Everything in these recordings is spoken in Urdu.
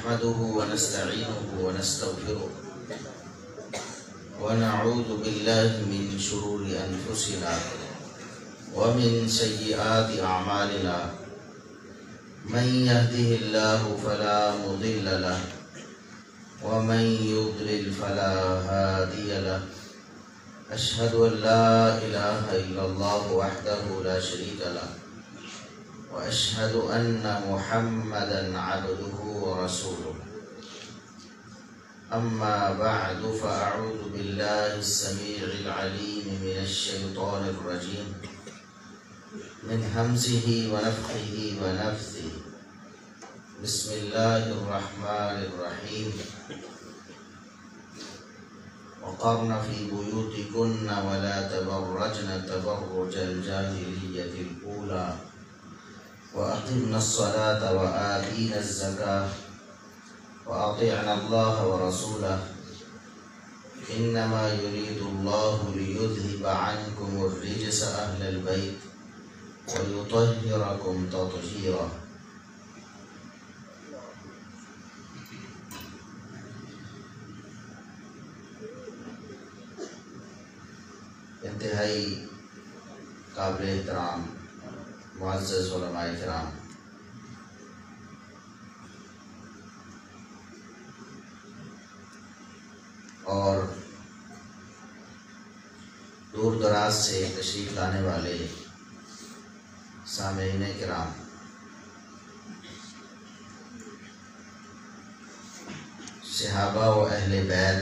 نحمده ونستعينه ونستغفره ونعوذ بالله من شرور أنفسنا ومن سيئات أعمالنا من يهده الله فلا مضل له ومن يضلل فلا هادي له أشهد أن لا إله إلا الله وحده لا شريك له وأشهد أن محمدا عبده ورسوله أما بعد فأعوذ بالله السميع العليم من الشيطان الرجيم من همزه ونفخه ونفثه بسم الله الرحمن الرحيم وقرن في بيوتكن ولا تبرجن تبرج الجاهلية الأولى وأقمنا الصلاة وآتينا الزكاة وأطيعنا الله ورسوله إنما يريد الله ليذهب عنكم الرجس أهل البيت ويطهركم تطهيرا. انتہائی قابل احترام معزز علماء کرام، اور دور دراز سے تشریف لانے والے سامعین کرام، صحابہ و اہل بیت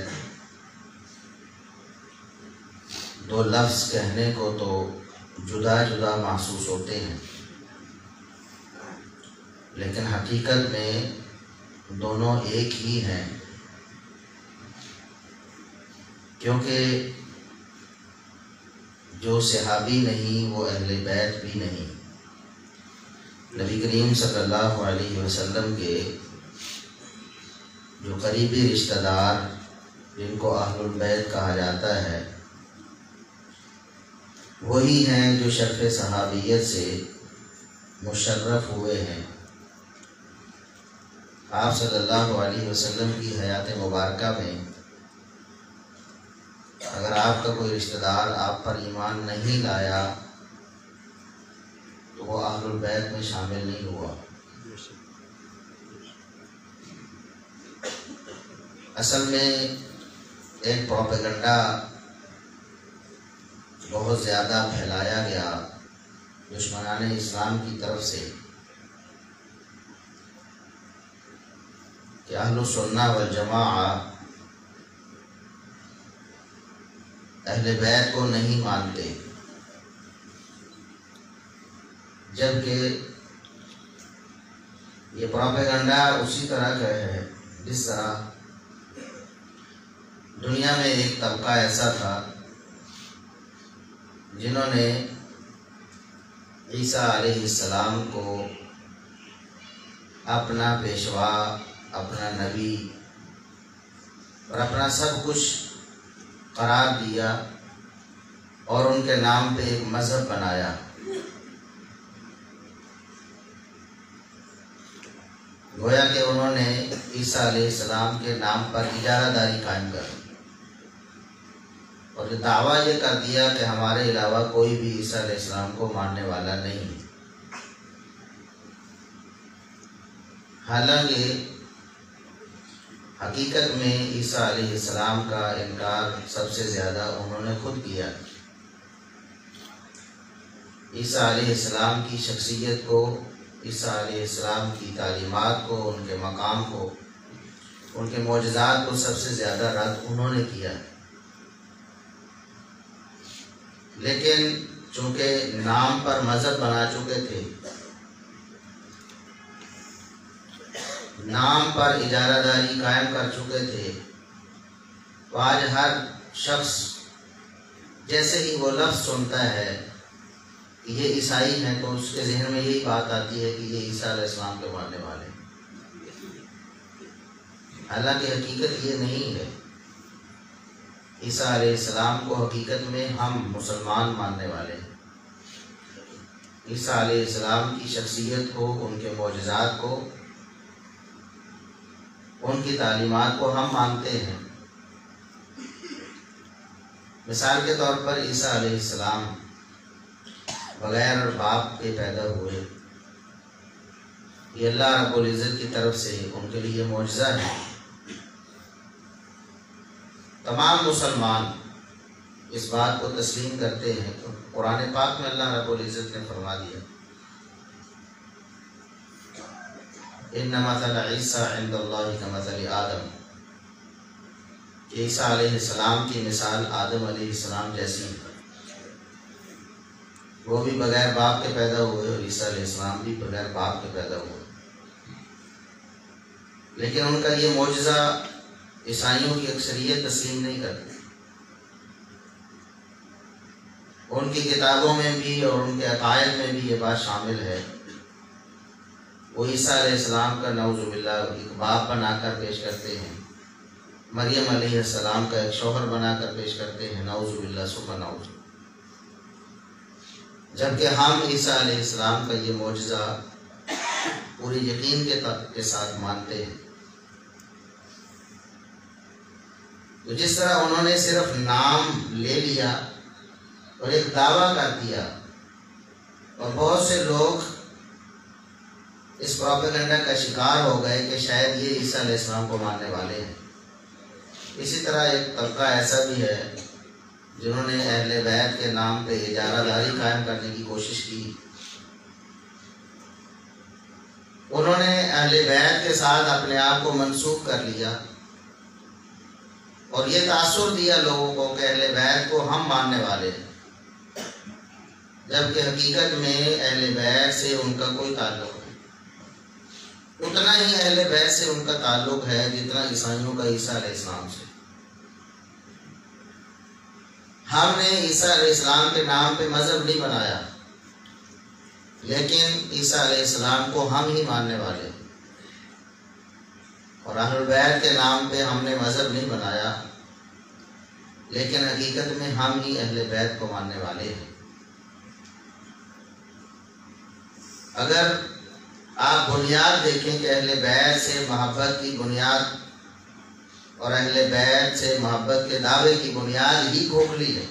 دو لفظ کہنے کو تو جدا جدا محسوس ہوتے ہیں، لیکن حقیقت میں دونوں ایک ہی ہیں، کیونکہ جو صحابی نہیں وہ اہل بیت بھی نہیں۔ نبی کریم صلی اللہ علیہ وسلم کے جو قریبی رشتہ دار جن کو اہل البیت کہا جاتا ہے وہی ہیں جو شرف صحابیت سے مشرف ہوئے ہیں۔ آپ صلی اللہ علیہ وسلم کی حیات مبارکہ میں اگر آپ کا کوئی رشتہ دار آپ پر ایمان نہیں لایا تو وہ اہل البیت میں شامل نہیں ہوا۔ اصل میں ایک پروپیگنڈا بہت زیادہ پھیلایا گیا دشمنان اسلام کی طرف سے کہ اہل السنہ والجماعہ اہل بیت کو نہیں مانتے، جبکہ یہ پروپیگنڈا اسی طرح کا ہے جس طرح دنیا میں ایک طبقہ ایسا تھا جنہوں نے عیسیٰ علیہ السلام کو اپنا پیشوا، اپنا نبی اور اپنا سب کچھ قرار دیا اور ان کے نام پہ ایک مذہب بنایا۔ گویا کہ انہوں نے عیسیٰ علیہ السلام کے نام پر اجارہ داری قائم کر اور دعویٰ یہ کر دیا کہ ہمارے علاوہ کوئی بھی عیسیٰ علیہ السلام کو ماننے والا نہیں۔ حالانکہ حقیقت میں عیسیٰ علیہ السلام کا انکار سب سے زیادہ انہوں نے خود کیا۔ عیسیٰ علیہ السلام کی شخصیت کو، عیسیٰ علیہ السلام کی تعلیمات کو، ان کے مقام کو، ان کے معجزات کو سب سے زیادہ رد انہوں نے کیا۔ لیکن چونکہ نام پر مذہب بنا چکے تھے، نام پر اجارہ داری قائم کر چکے تھے، تو آج ہر شخص جیسے ہی وہ لفظ سنتا ہے کہ یہ عیسائی ہیں تو اس کے ذہن میں یہی بات آتی ہے کہ یہ عیسیٰ علیہ السلام کے ماننے والے ہیں، حالانکہ حقیقت یہ نہیں ہے۔ عیسیٰ علیہ السلام کو حقیقت میں ہم مسلمان ماننے والے ہیں۔ عیسیٰ علیہ السلام کی شخصیت کو، ان کے معجزات کو ان کی تعلیمات کو ہم مانتے ہیں۔ مثال کے طور پر عیسیٰ علیہ السلام بغیر باپ کے پیدا ہوئے، یہ اللہ رب العزت کی طرف سے ان کے لیے معجزہ ہے۔ تمام مسلمان اس بات کو تسلیم کرتے ہیں۔ تو قرآن پاک میں اللہ رب العزت نے فرما دیا ان مثل عیسیٰ عند اللہ کمثل آدم، کہ عیسیٰ علیہ السلام کی مثال آدم علیہ السلام جیسی ہے۔ وہ بھی بغیر باپ کے پیدا ہوئے اور عیسیٰ علیہ السلام بھی بغیر باپ کے پیدا ہوئے، لیکن ان کا یہ معجزہ عیسائیوں کی اکثریت تسلیم نہیں کرتی۔ ان کی کتابوں میں بھی اور ان کے عقائد میں بھی یہ بات شامل ہے، وہ عیسیٰ علیہ السلام کا نعوذ باللہ ایک باپ بنا کر پیش کرتے ہیں، مریم علیہ السلام کا ایک شوہر بنا کر پیش کرتے ہیں، نعوذ باللہ ثم نعوذ، جبکہ ہم عیسیٰ علیہ السلام کا یہ معجزہ پوری یقین کے ساتھ مانتے ہیں۔ تو جس طرح انہوں نے صرف نام لے لیا اور ایک دعویٰ کر دیا، اور بہت سے لوگ اس پروپیگنڈا کا شکار ہو گئے کہ شاید یہ عیسیٰ علیہ السلام کو ماننے والے ہیں، اسی طرح ایک طبقہ ایسا بھی ہے جنہوں نے اہل بیت کے نام پہ اجارہ داری قائم کرنے کی کوشش کی۔ انہوں نے اہل بیت کے ساتھ اپنے آپ کو منسوب کر لیا اور یہ تاثر دیا لوگوں کو کہ اہل بیت کو ہم ماننے والے ہیں، جبکہ حقیقت میں اہل بیت سے ان کا کوئی تعلق نہیں۔ اتنا ہی اہل بیت سے ان کا تعلق ہے جتنا عیسائیوں کا عیسیٰ علیہ السلام سے۔ ہم نے عیسیٰ علیہ السلام کے نام پہ مذہب نہیں بنایا، لیکن عیسیٰ علیہ السلام کو ہم ہی ماننے والے ہیں، اور اہل بیت کے نام پہ ہم نے مذہب نہیں بنایا، لیکن حقیقت میں ہم ہی اہل بیت کو ماننے والے ہیں۔ اگر آپ بنیاد دیکھیں کہ اہل بیت سے محبت کی بنیاد اور اہل بیت سے محبت کے دعوے کی بنیاد ہی کھوکھلی ہے،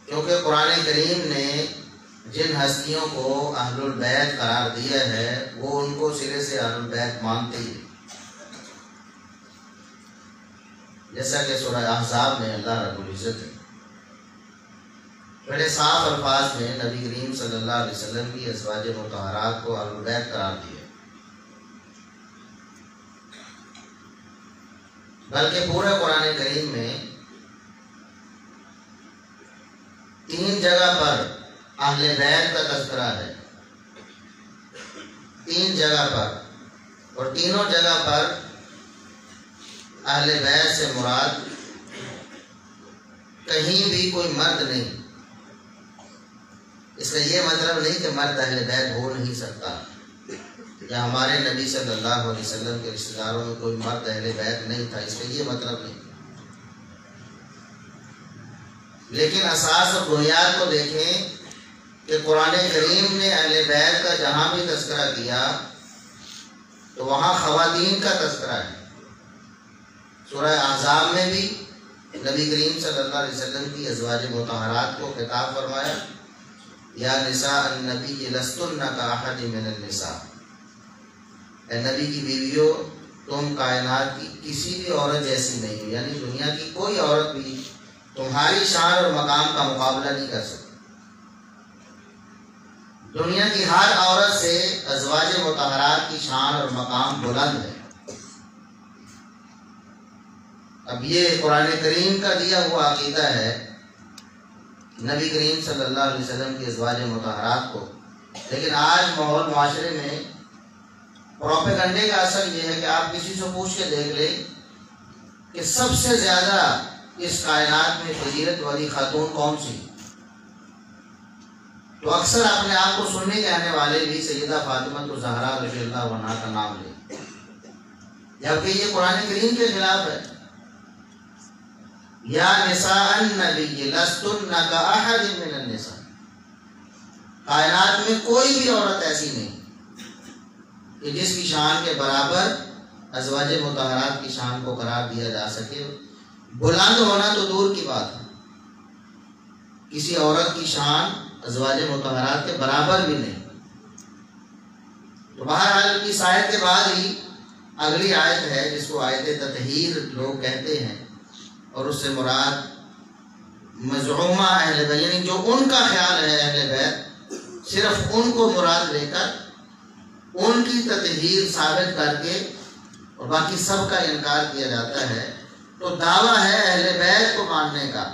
کیونکہ قرآن کریم نے جن ہستیوں کو اہل البیت قرار دیا ہے وہ ان کو سرے سے اہل البیت مانتے ہی، جیسا کہ سورہ احزاب میں اللہ رب العزت نے بڑے صاف الفاظ میں نبی کریم صلی اللہ علیہ وسلم کی ازواج مطہرات کو اہل البیت قرار دیا، بلکہ پورے قرآن کریم میں 3 جگہ پر اہل بیت کا تذکرہ ہے، 3 جگہ پر، اور تینوں جگہ پر اہل بیت سے مراد کہیں بھی کوئی مرد نہیں۔ اس کا یہ مطلب نہیں کہ مرد اہل بیت ہو نہیں سکتا، یا ہمارے نبی صلی اللہ علیہ وسلم کے رشتہ داروں میں کوئی مرد اہل بیت نہیں تھا، اس کا یہ مطلب نہیں۔ لیکن اساس اور بنیاد کو دیکھیں کہ قرآن کریم نے اہل بیت کا جہاں بھی تذکرہ کیا تو وہاں خواتین کا تذکرہ ہے۔ سورہ احزاب میں بھی نبی کریم صلی اللہ علیہ وسلم کی ازواج مطہرات کو خطاب فرمایا، یا نساء النبی لستن کاحد من النساء، اے نبی کی بیویوں تم کائنات کی کسی بھی عورت جیسی نہیں ہو، یعنی دنیا کی کوئی عورت بھی تمہاری شان اور مقام کا مقابلہ نہیں کر سکتی۔ دنیا کی ہر عورت سے ازواج مطہرات کی شان اور مقام بلند ہے۔ اب یہ قرآن کریم کا دیا ہوا عقیدہ ہے نبی کریم صلی اللہ علیہ وسلم کی ازواج مطہرات کو، لیکن آج ماحول معاشرے میں پروپیگنڈے کا اثر یہ ہے کہ آپ کسی سے پوچھ کے دیکھ لیں کہ سب سے زیادہ اس کائنات میں فضیلت والی خاتون کون سی، تو اکثر اپنے آپ کو سننے کے آنے والے بھی سیدہ فاطمہ الزہرا رضی اللہ عنہا کا نام لیں، جبکہ یہ قرآن کریم کے خلاف ہے۔ یا نساء النبی لستن کاحد من النساء، کائنات میں کوئی بھی عورت ایسی نہیں کہ جس کی شان کے برابر ازواج مطہرات کی شان کو قرار دیا جا سکے. بلند ہونا تو دور کی بات ہے، کسی عورت کی شان ازواج مطہرات کے برابر بھی نہیں. تو بہرحال اس آیت کے بعد ہی اگلی آیت ہے جس کو آیت تطہیر لوگ کہتے ہیں، اور اس سے مراد مزعومہ اہل بیت، یعنی جو ان کا خیال ہے اہل بیت، صرف ان کو مراد لے کر ان کی تطہیر ثابت کر کے اور باقی سب کا انکار کیا جاتا ہے. تو دعویٰ ہے اہل بیت کو ماننے کا،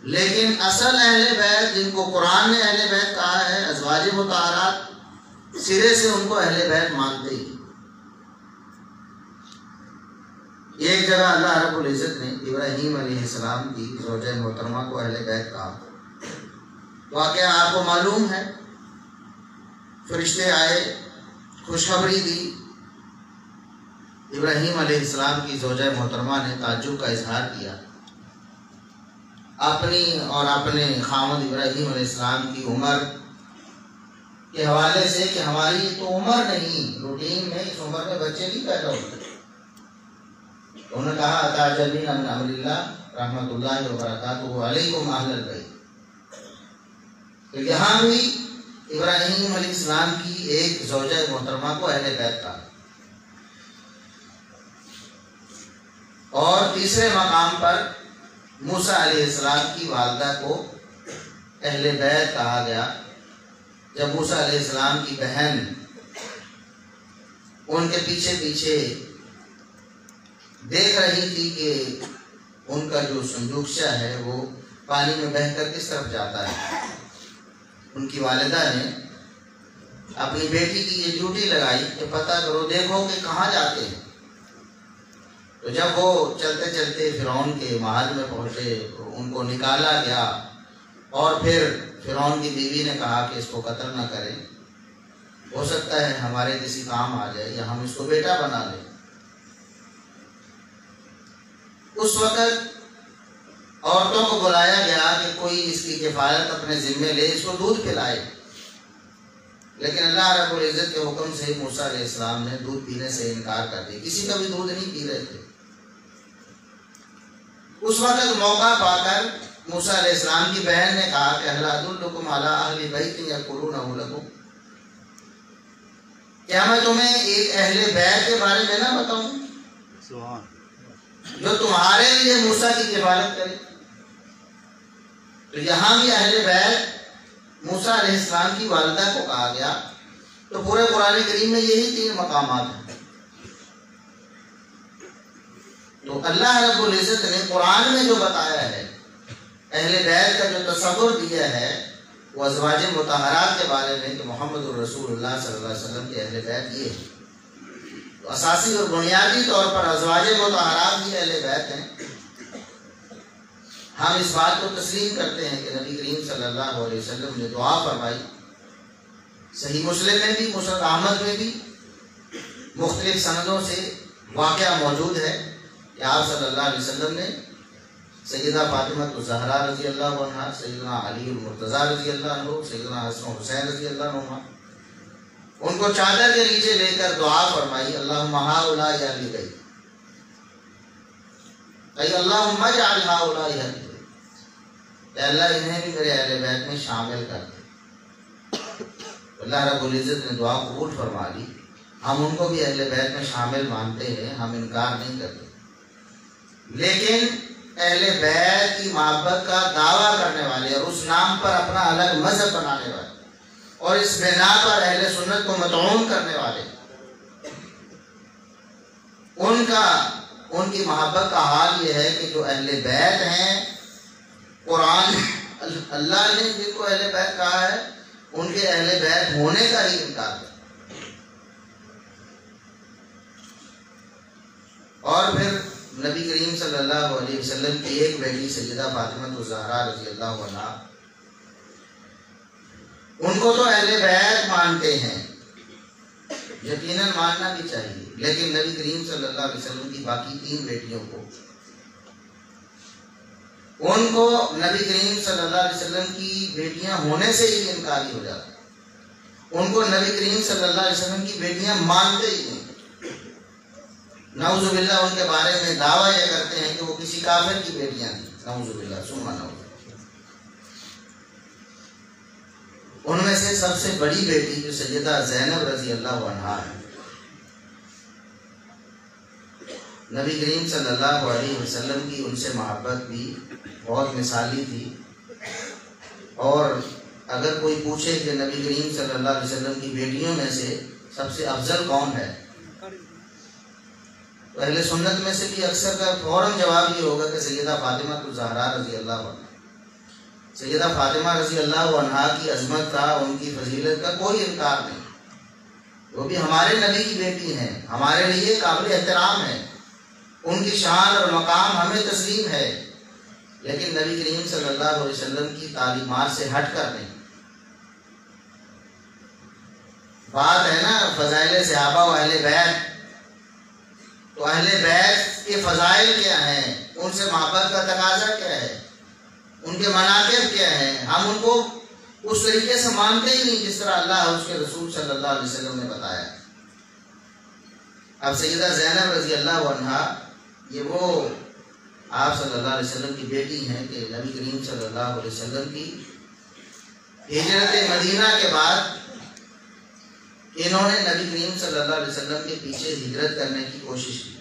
لیکن اصل اہل بیت جن کو قرآن نے اہل بیت کہا ہے، ازواج مطہرات، سرے سے ان کو اہل بیت مانتے ہی. ایک جگہ اللہ رب العزت نے ابراہیم علیہ السلام کی زوجہ محترمہ کو اہل بیت کہا. واقعہ آپ کو معلوم ہے، فرشتے آئے، خوشخبری دی. ابراہیم علیہ السلام کی زوجہ محترمہ نے تعجب کا اظہار کیا اپنی اور اپنے خامد ابراہیم علیہ السلام کی عمر کے حوالے سے کہ ہماری تو عمر نہیں، روٹین میں اس عمر میں بچے نہیں پیدا ہوتے. انہوں نے کہا اتعجبین من امر اللہ رحمۃ اللہ وبرکاتہ علیکم اہل البیت. تو یہاں بھی ابراہیم علیہ السلام کی ایک زوجہ محترمہ کو اہل بیت کہا. اور تیسرے مقام پر موسیٰ علیہ السلام کی والدہ کو اہل بیت کہا گیا جب موسیٰ علیہ السلام کی بہن ان کے پیچھے پیچھے دیکھ رہی تھی کہ ان کا جو سنجوکشہ ہے وہ پانی میں بہہ کر کس طرف جاتا ہے. ان کی والدہ نے اپنی بیٹی کی یہ ڈیوٹی لگائی کہ پتہ کرو، دیکھو کہ کہاں جاتے ہیں. تو جب وہ چلتے چلتے فرعون کے محل میں پہنچے، ان کو نکالا گیا، اور پھر فرعون کی بیوی نے کہا کہ اس کو قتل نہ کریں، ہو سکتا ہے ہمارے کسی کام آ جائے یا ہم اس کو بیٹا بنا لیں. اس وقت عورتوں کو بلایا گیا کہ کوئی اس کی کفالت اپنے ذمے لے، اس کو دودھ پلائے. لیکن اللہ رب العزت کے حکم سے موسیٰ علیہ السلام نے دودھ پینے سے انکار کر دیا، کسی کا بھی دودھ نہیں پی رہے تھے. اس وقت موقع پا کر موسیٰ علیہ السلام کی بہن نے کہا کہ هل ادلکم علی اہل بیت یأکلونہ لکم، کیا میں تمہیں ایک اہل بیت کے بارے میں نہ بتاؤں جو تمہارے لیے موسیٰ کی کفالت کرے. تو یہاں بھی اہل بیت موسیٰ علیہ السلام کی والدہ کو کہا گیا. تو پورے قرآن کریم میں یہی 3 مقامات ہیں. تو اللہ رب العزت نے قرآن میں جو بتایا ہے، اہل بیت کا جو تصور دیا ہے، وہ ازواج مطہرات کے بارے میں کہ محمد الرسول اللہ صلی اللہ علیہ وسلم کے اہل بیت یہ ہے. تو اساسی اور بنیادی طور پر ازواج مطہرات بھی اہل بیت ہیں. ہم اس بات کو تسلیم کرتے ہیں کہ نبی کریم صلی اللہ علیہ وسلم نے دعا فرمائی. صحیح مسلم میں بھی، مسند احمد میں بھی مختلف سندوں سے واقعہ موجود ہے کہ آپ صلی اللہ علیہ وسلم نے سیدہ فاطمہ الزہرا رضی اللہ عنہا، سیدنا علی المرتضیٰ رضی اللہ عنہ، سیدنا حسن و حسین رضی اللہ عنہ، ان کو چادر کے نیچے لے کر دعا فرمائی، اللہم ہؤلاء اہل بیت، اے اللہم اجعل ہؤلاء اہل بیت، اے اللہ انہیں بھی میرے اہل بیت میں شامل کر دے. اللہ رب العزت نے دعا قبول فرما لی. ہم ان کو بھی اہل بیت میں شامل مانتے ہیں، ہم انکار نہیں کرتے. لیکن اہل بیت کی محبت کا دعویٰ کرنے والے اور اس نام پر اپنا الگ مذہب بنانے والے اور اس بنا پر اہل سنت کو مطعون کرنے والے، ان کی محبت کا حال یہ ہے کہ جو اہل بیت ہیں، قرآن اللہ نے جن کو اہل بیت کہا ہے ان کے اہل بیت ہونے کا ہی انکار ہے. اور پھر نبی کریم صلی اللہ علیہ وسلم کی ایک بیٹی سیدہ فاطمہ الزہرا رضی اللہ عنہا، ان کو تو اہل بیت مانتے ہیں، یقیناً ماننا بھی چاہیے، لیکن نبی کریم صلی اللہ علیہ وسلم کی باقی 3 بیٹیوں کو، ان کو نبی کریم صلی اللہ علیہ وسلم کی بیٹیاں ہونے سے ہی انکاری ہو جاتا. ان کو نبی کریم صلی اللہ علیہ وسلم کی بیٹیاں مانتے ہی نہیں. نعوذ باللہ ان کے بارے میں دعویٰ یہ کرتے ہیں کہ وہ کسی کافر کی بیٹیاں تھیں. نعوذ باللہ ثم نعوذ. ان میں سے سب سے بڑی بیٹی جو سیدہ زینب رضی اللہ عنہا ہے، نبی کریم صلی اللہ علیہ وسلم کی ان سے محبت بھی بہت مثالی تھی. اور اگر کوئی پوچھے کہ نبی کریم صلی اللہ علیہ وسلم کی بیٹیوں میں سے سب سے افضل کون ہے، تو اہل سنت میں سے بھی اکثر کا فوراً جواب یہ ہوگا کہ سیدہ فاطمہ الزہرا رضی اللہ عنہ. سیدہ فاطمہ رضی اللہ عنہا کی عظمت کا، ان کی فضیلت کا کوئی انکار نہیں. وہ بھی ہمارے نبی کی بیٹی ہیں، ہمارے لیے قابل احترام ہے، ان کی شان اور مقام ہمیں تسلیم ہے، لیکن نبی کریم صلی اللہ علیہ وسلم کی تعلیمات سے ہٹ کر نہیں. بات ہے نا فضائل صحابہ و اہل بیت، تو اہل بیت کے فضائل کیا ہیں، ان سے محبت کا تقاضا کیا ہے، ان کے مناقب کیا ہیں، ہم ان کو اس طریقے سے مانتے ہی نہیں جس طرح اللہ اور اس کے رسول صلی اللہ علیہ وسلم نے بتایا. اب سیدہ زینب رضی اللہ عنہا یہ وہ آپ صلی اللہ علیہ وسلم کی بیٹی ہیں کہ نبی کریم صلی اللہ علیہ وسلم کی ہجرت مدینہ کے بعد انہوں نے نبی کریم صلی اللہ علیہ وسلم کے پیچھے ہجرت کرنے کی کوشش کی.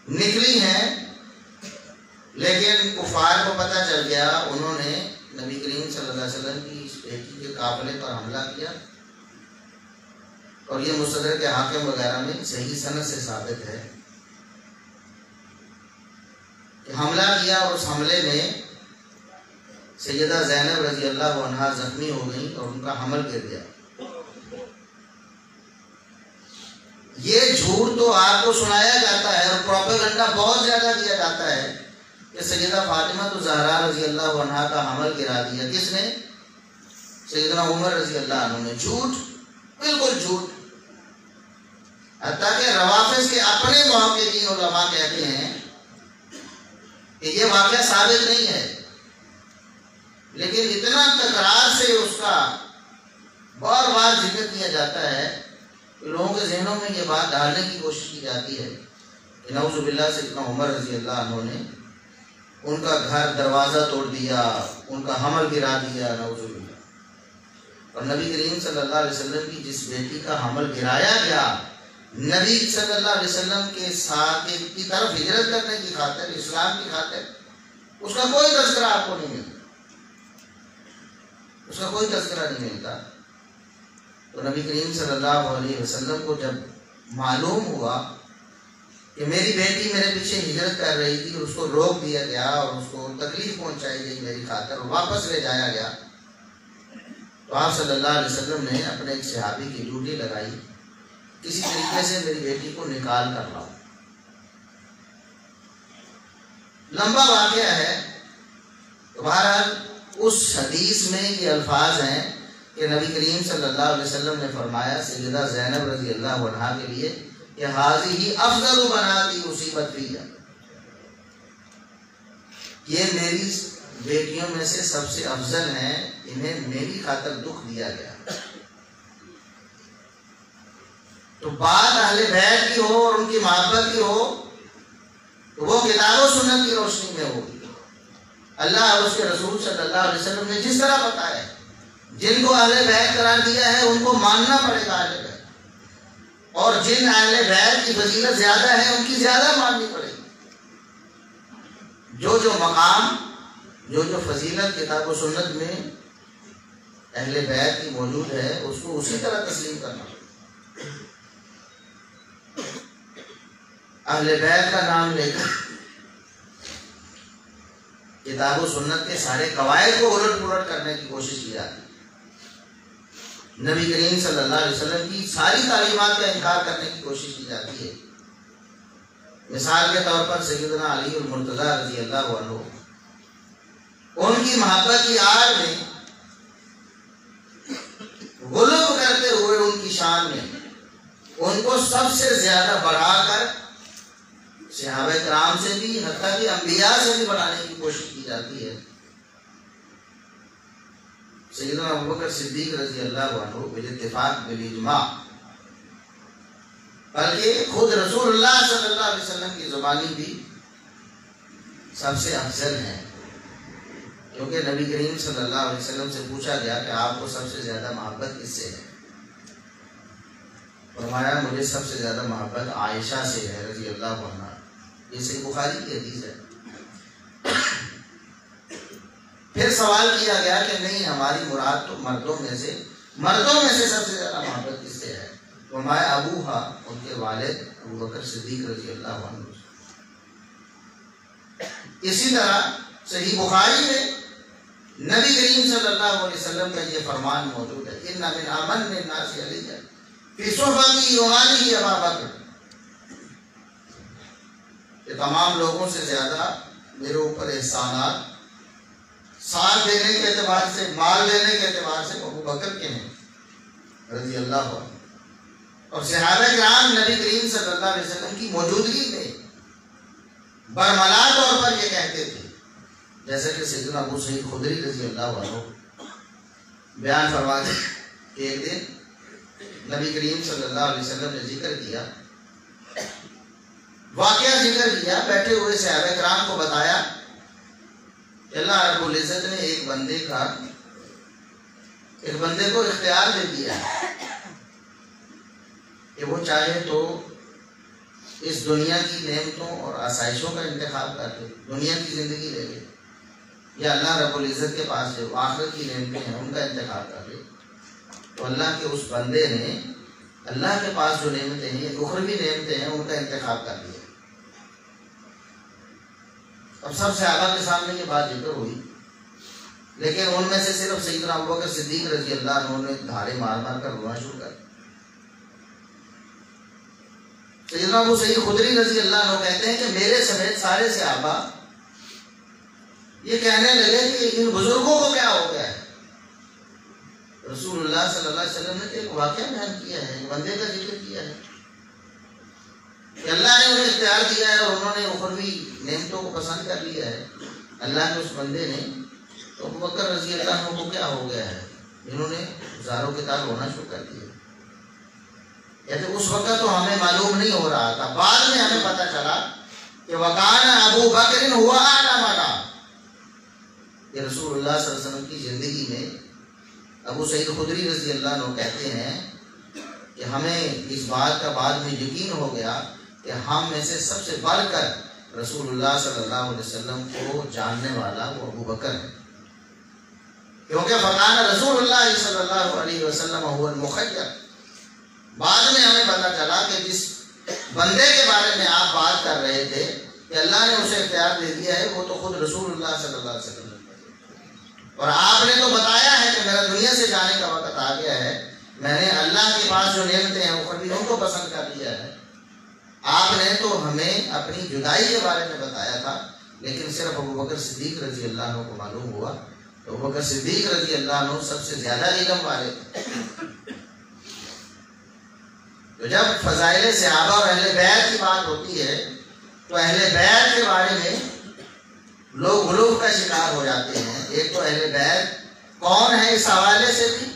نکلی ہیں لیکن کفار کو پتہ چل گیا، انہوں نے نبی کریم صلی اللہ علیہ وسلم کی اس بیٹی کے قافلے پر حملہ کیا. اور یہ مستدرک حاکم وغیرہ میں صحیح سند سے ثابت ہے کہ حملہ کیا، اور اس حملے میں سیدہ زینب رضی اللہ عنہا زخمی ہو گئیں اور ان کا حمل گر گیا. یہ جھوٹ تو آپ کو سنایا جاتا ہے اور پروپیگنڈا بہت زیادہ دیا جاتا ہے کہ سیدہ فاطمہ الزہرا رضی اللہ عنہا کا حمل گرا دیا. کس نے؟ سیدنا عمر رضی اللہ عنہ نے. جھوٹ، بالکل جھوٹ. حتیٰ کہ روافض کے اپنے محققین علماء کہتے ہیں کہ یہ واقعہ ثابت نہیں ہے، لیکن اتنا تکرار سے اس کا بار بار ذکر کیا جاتا ہے کہ لوگوں کے ذہنوں میں یہ بات ڈالنے کی کوشش کی جاتی ہے کہ نعوذ باللہ سیدنا عمر رضی اللہ عنہ نے ان کا گھر دروازہ توڑ دیا، ان کا حمل گرا دیا، نعوذ باللہ. اور نبی کریم صلی اللہ علیہ وسلم کی جس بیٹی کا حمل گرایا گیا، نبی صلی اللہ علیہ وسلم کے ساتھ کی طرف ہجرت کرنے کی خاطر، اسلام کی خاطر، اس کا کوئی تذکرہ آپ کو نہیں ملتا، اس کا کوئی تذکرہ نہیں ملتا. تو نبی کریم صلی اللہ علیہ وسلم کو جب معلوم ہوا کہ میری بیٹی میرے پیچھے ہجرت کر رہی تھی، اس کو روک دیا گیا اور اس کو تکلیف پہنچائی گئی میری خاطر، واپس لے جایا گیا، تو آپ صلی اللہ علیہ وسلم نے اپنے ایک صحابی کی ڈیوٹی لگائی، کسی طریقے سے میری بیٹی کو نکال کر لاؤ. لمبا واقعہ ہے. تو بہرحال اس حدیث میں یہ الفاظ ہیں کہ نبی کریم صلی اللہ علیہ وسلم نے فرمایا سیدہ زینب رضی اللہ عنہا کے لیے کہ حاضی افضل بناتی مصیبت فیہ، یہ میری بیٹیوں میں سے سب سے افضل ہیں، انہیں میری خاطر دکھ دیا گیا. تو بات اہل بیت کی ہو اور ان کی محبت کی ہو تو وہ کتاب و سنت کی روشنی میں ہوگی. اللہ اور اس کے رسول صلی اللہ علیہ وسلم نے جس طرح بتایا، جن کو اہل بیت قرار دیا ہے ان کو ماننا پڑے گا اہل بیت، اور جن اہل بیت کی فضیلت زیادہ ہے ان کی زیادہ ماننی پڑے گی. جو مقام، جو فضیلت کتاب و سنت میں اہل بیت کی موجود ہے اس کو اسی طرح تسلیم کرنا. اہل بیت کا نام لے کر کتاب و سنت کے سارے قواعد کو الٹ پلٹ کرنے کی کوشش کی جاتی ہے. نبی کریم صلی اللہ علیہ وسلم کی ساری تعلیمات کا انکار کرنے کی کوشش کی جاتی ہے. مثال کے طور پر سیدنا علی المرتضی رضی اللہ عنہ، ان کی محبت کی آڑ میں غلو کرتے ہوئے ان کی شان میں ان کو سب سے زیادہ بڑھا کر صحابہ کرام سے بھی، حتیٰ کہ انبیاء سے بھی بڑھانے کی کوشش کی جاتی ہے. سیدنا ابوبکر صدیق رضی اللہ عنہ بالاتفاق بالاجماع، بلکہ خود رسول اللہ صلی اللہ علیہ وسلم کی زبانی بھی سب سے افضل ہے، کیونکہ نبی کریم صلی اللہ علیہ وسلم سے پوچھا گیا کہ آپ کو سب سے زیادہ محبت کس سے ہے؟ فرمایا مجھے سب سے زیادہ محبت عائشہ سے ہے رضی اللہ عنہا۔ یہ صحیح بخاری کی حدیث ہے۔ پھر سوال کیا گیا کہ نہیں، ہماری مراد تو مردوں میں سے سب سے زیادہ محبت کس سے ہے؟ فرمایا ابوہا، ان کے والد ابوبکر صدیق رضی اللہ عنہ۔ اسی طرح صحیح بخاری میں نبی کریم صلی اللہ علیہ وسلم کا یہ فرمان موجود ہے، ان من امن الناس علیہ فی صحبتی ومالی ابا بکر، کہ تمام لوگوں سے زیادہ میرے اوپر احسانات ساتھ دینے کے اعتبار سے، مال دینے کے اعتبار سے ابو بکر کے ہیں رضی اللہ عنہ۔ اور صحابہ کرام نبی کریم صلی اللہ علیہ وسلم کی موجودگی میں برملا طور پر یہ کہتے تھے، جیسے کہ سیدنا ابو سعید خدری رضی اللہ عنہ بیان فرماتے کہ ایک دن نبی کریم صلی اللہ علیہ وسلم نے ذکر کیا، واقعہ ذکر کیا، بیٹھے ہوئے صحابہ کرام کو بتایا کہ اللہ رب العزت نے ایک بندے کو اختیار دے دیا کہ وہ چاہے تو اس دنیا کی نعمتوں اور آسائشوں کا انتخاب کر لے، دنیا کی زندگی لے لے، یا اللہ رب العزت کے پاس جو آخرت کی نعمتیں ہیں ان کا انتخاب کر لے۔ تو اللہ کے اس بندے نے اللہ کے پاس جو نعمتیں ہیں، اخروی نعمتیں ہیں، ان کا انتخاب کر لیا۔ اب سب صحابہ کے سامنے یہ بات ذکر ہوئی، لیکن ان میں سے صرف سیدنا ابوبکر صدیق رضی اللہ عنہ نے دھارے مار مار کر رونا شروع کر دیا۔ سیدنا ابو سعید خدری رضی اللہ عنہ کہتے ہیں کہ میرے سمیت سارے صحابہ یہ کہنے لگے کہ ان بزرگوں کو کیا ہو گیا ہے؟ رسول اللہ صلی اللہ علیہ وسلم نے ایک واقعہ بیان کیا ہے، ایک بندے کا ذکر کیا ہے کہ اللہ نے انہیں اختیار دیا ہے اور انہوں نے اخروی نعمتوں کو پسند کر لیا ہے۔ اللہ کے اس بندے نے تو ابو بکر رضی اللہ عنہ کو کیا ہو گیا ہے؟ انہوں نے زاروں کے تال ہونا شروع کر دیا۔ کہتے اس وقت تو ہمیں معلوم نہیں ہو رہا تھا، بعد میں ہمیں پتہ چلا کہ وَقَانَ ابو بکر هُوَ أَعْلَمَنَا، کہ رسول اللہ صلی اللہ علیہ وسلم کی زندگی میں ابو سعید خدری رضی اللہ عنہ کہتے ہیں کہ ہمیں اس بات کا بعد میں یقین ہو گیا کہ ہم میں سے سب سے بڑھ کر رسول اللہ صلی اللہ علیہ وسلم کو جاننے والا وہ ابو بکر ہے، کیونکہ فقان رسول اللہ صلی اللہ علیہ وسلم هو المخیر۔ بعد میں ہمیں پتہ چلا کہ جس بندے کے بارے میں آپ بات کر رہے تھے کہ اللہ نے اسے اختیار دے دیا ہے، وہ تو خود رسول اللہ صلی اللہ علیہ وسلم ہے، اور آپ نے تو بتایا ہے کہ میرا دنیا سے جانے کا وقت آ گیا ہے، میں نے اللہ کے پاس جو نعمتیں ہیں وہ کبھی ان کو پسند کر لیا ہے۔ آپ نے تو ہمیں اپنی جدائی کے بارے میں بتایا تھا، لیکن صرف ابو بکر صدیق رضی اللہ عنہ کو معلوم ہوا۔ تو ابو بکر صدیق رضی اللہ عنہ سب سے زیادہ علم والے تھے۔ تو جب فضائل صحابہ اور اہل بیت کی بات ہوتی ہے تو اہل بیت کے بارے میں لوگ غلو کا شکار ہو جاتے ہیں۔ ایک تو اہل بیت کون ہے اس حوالے سے بھی،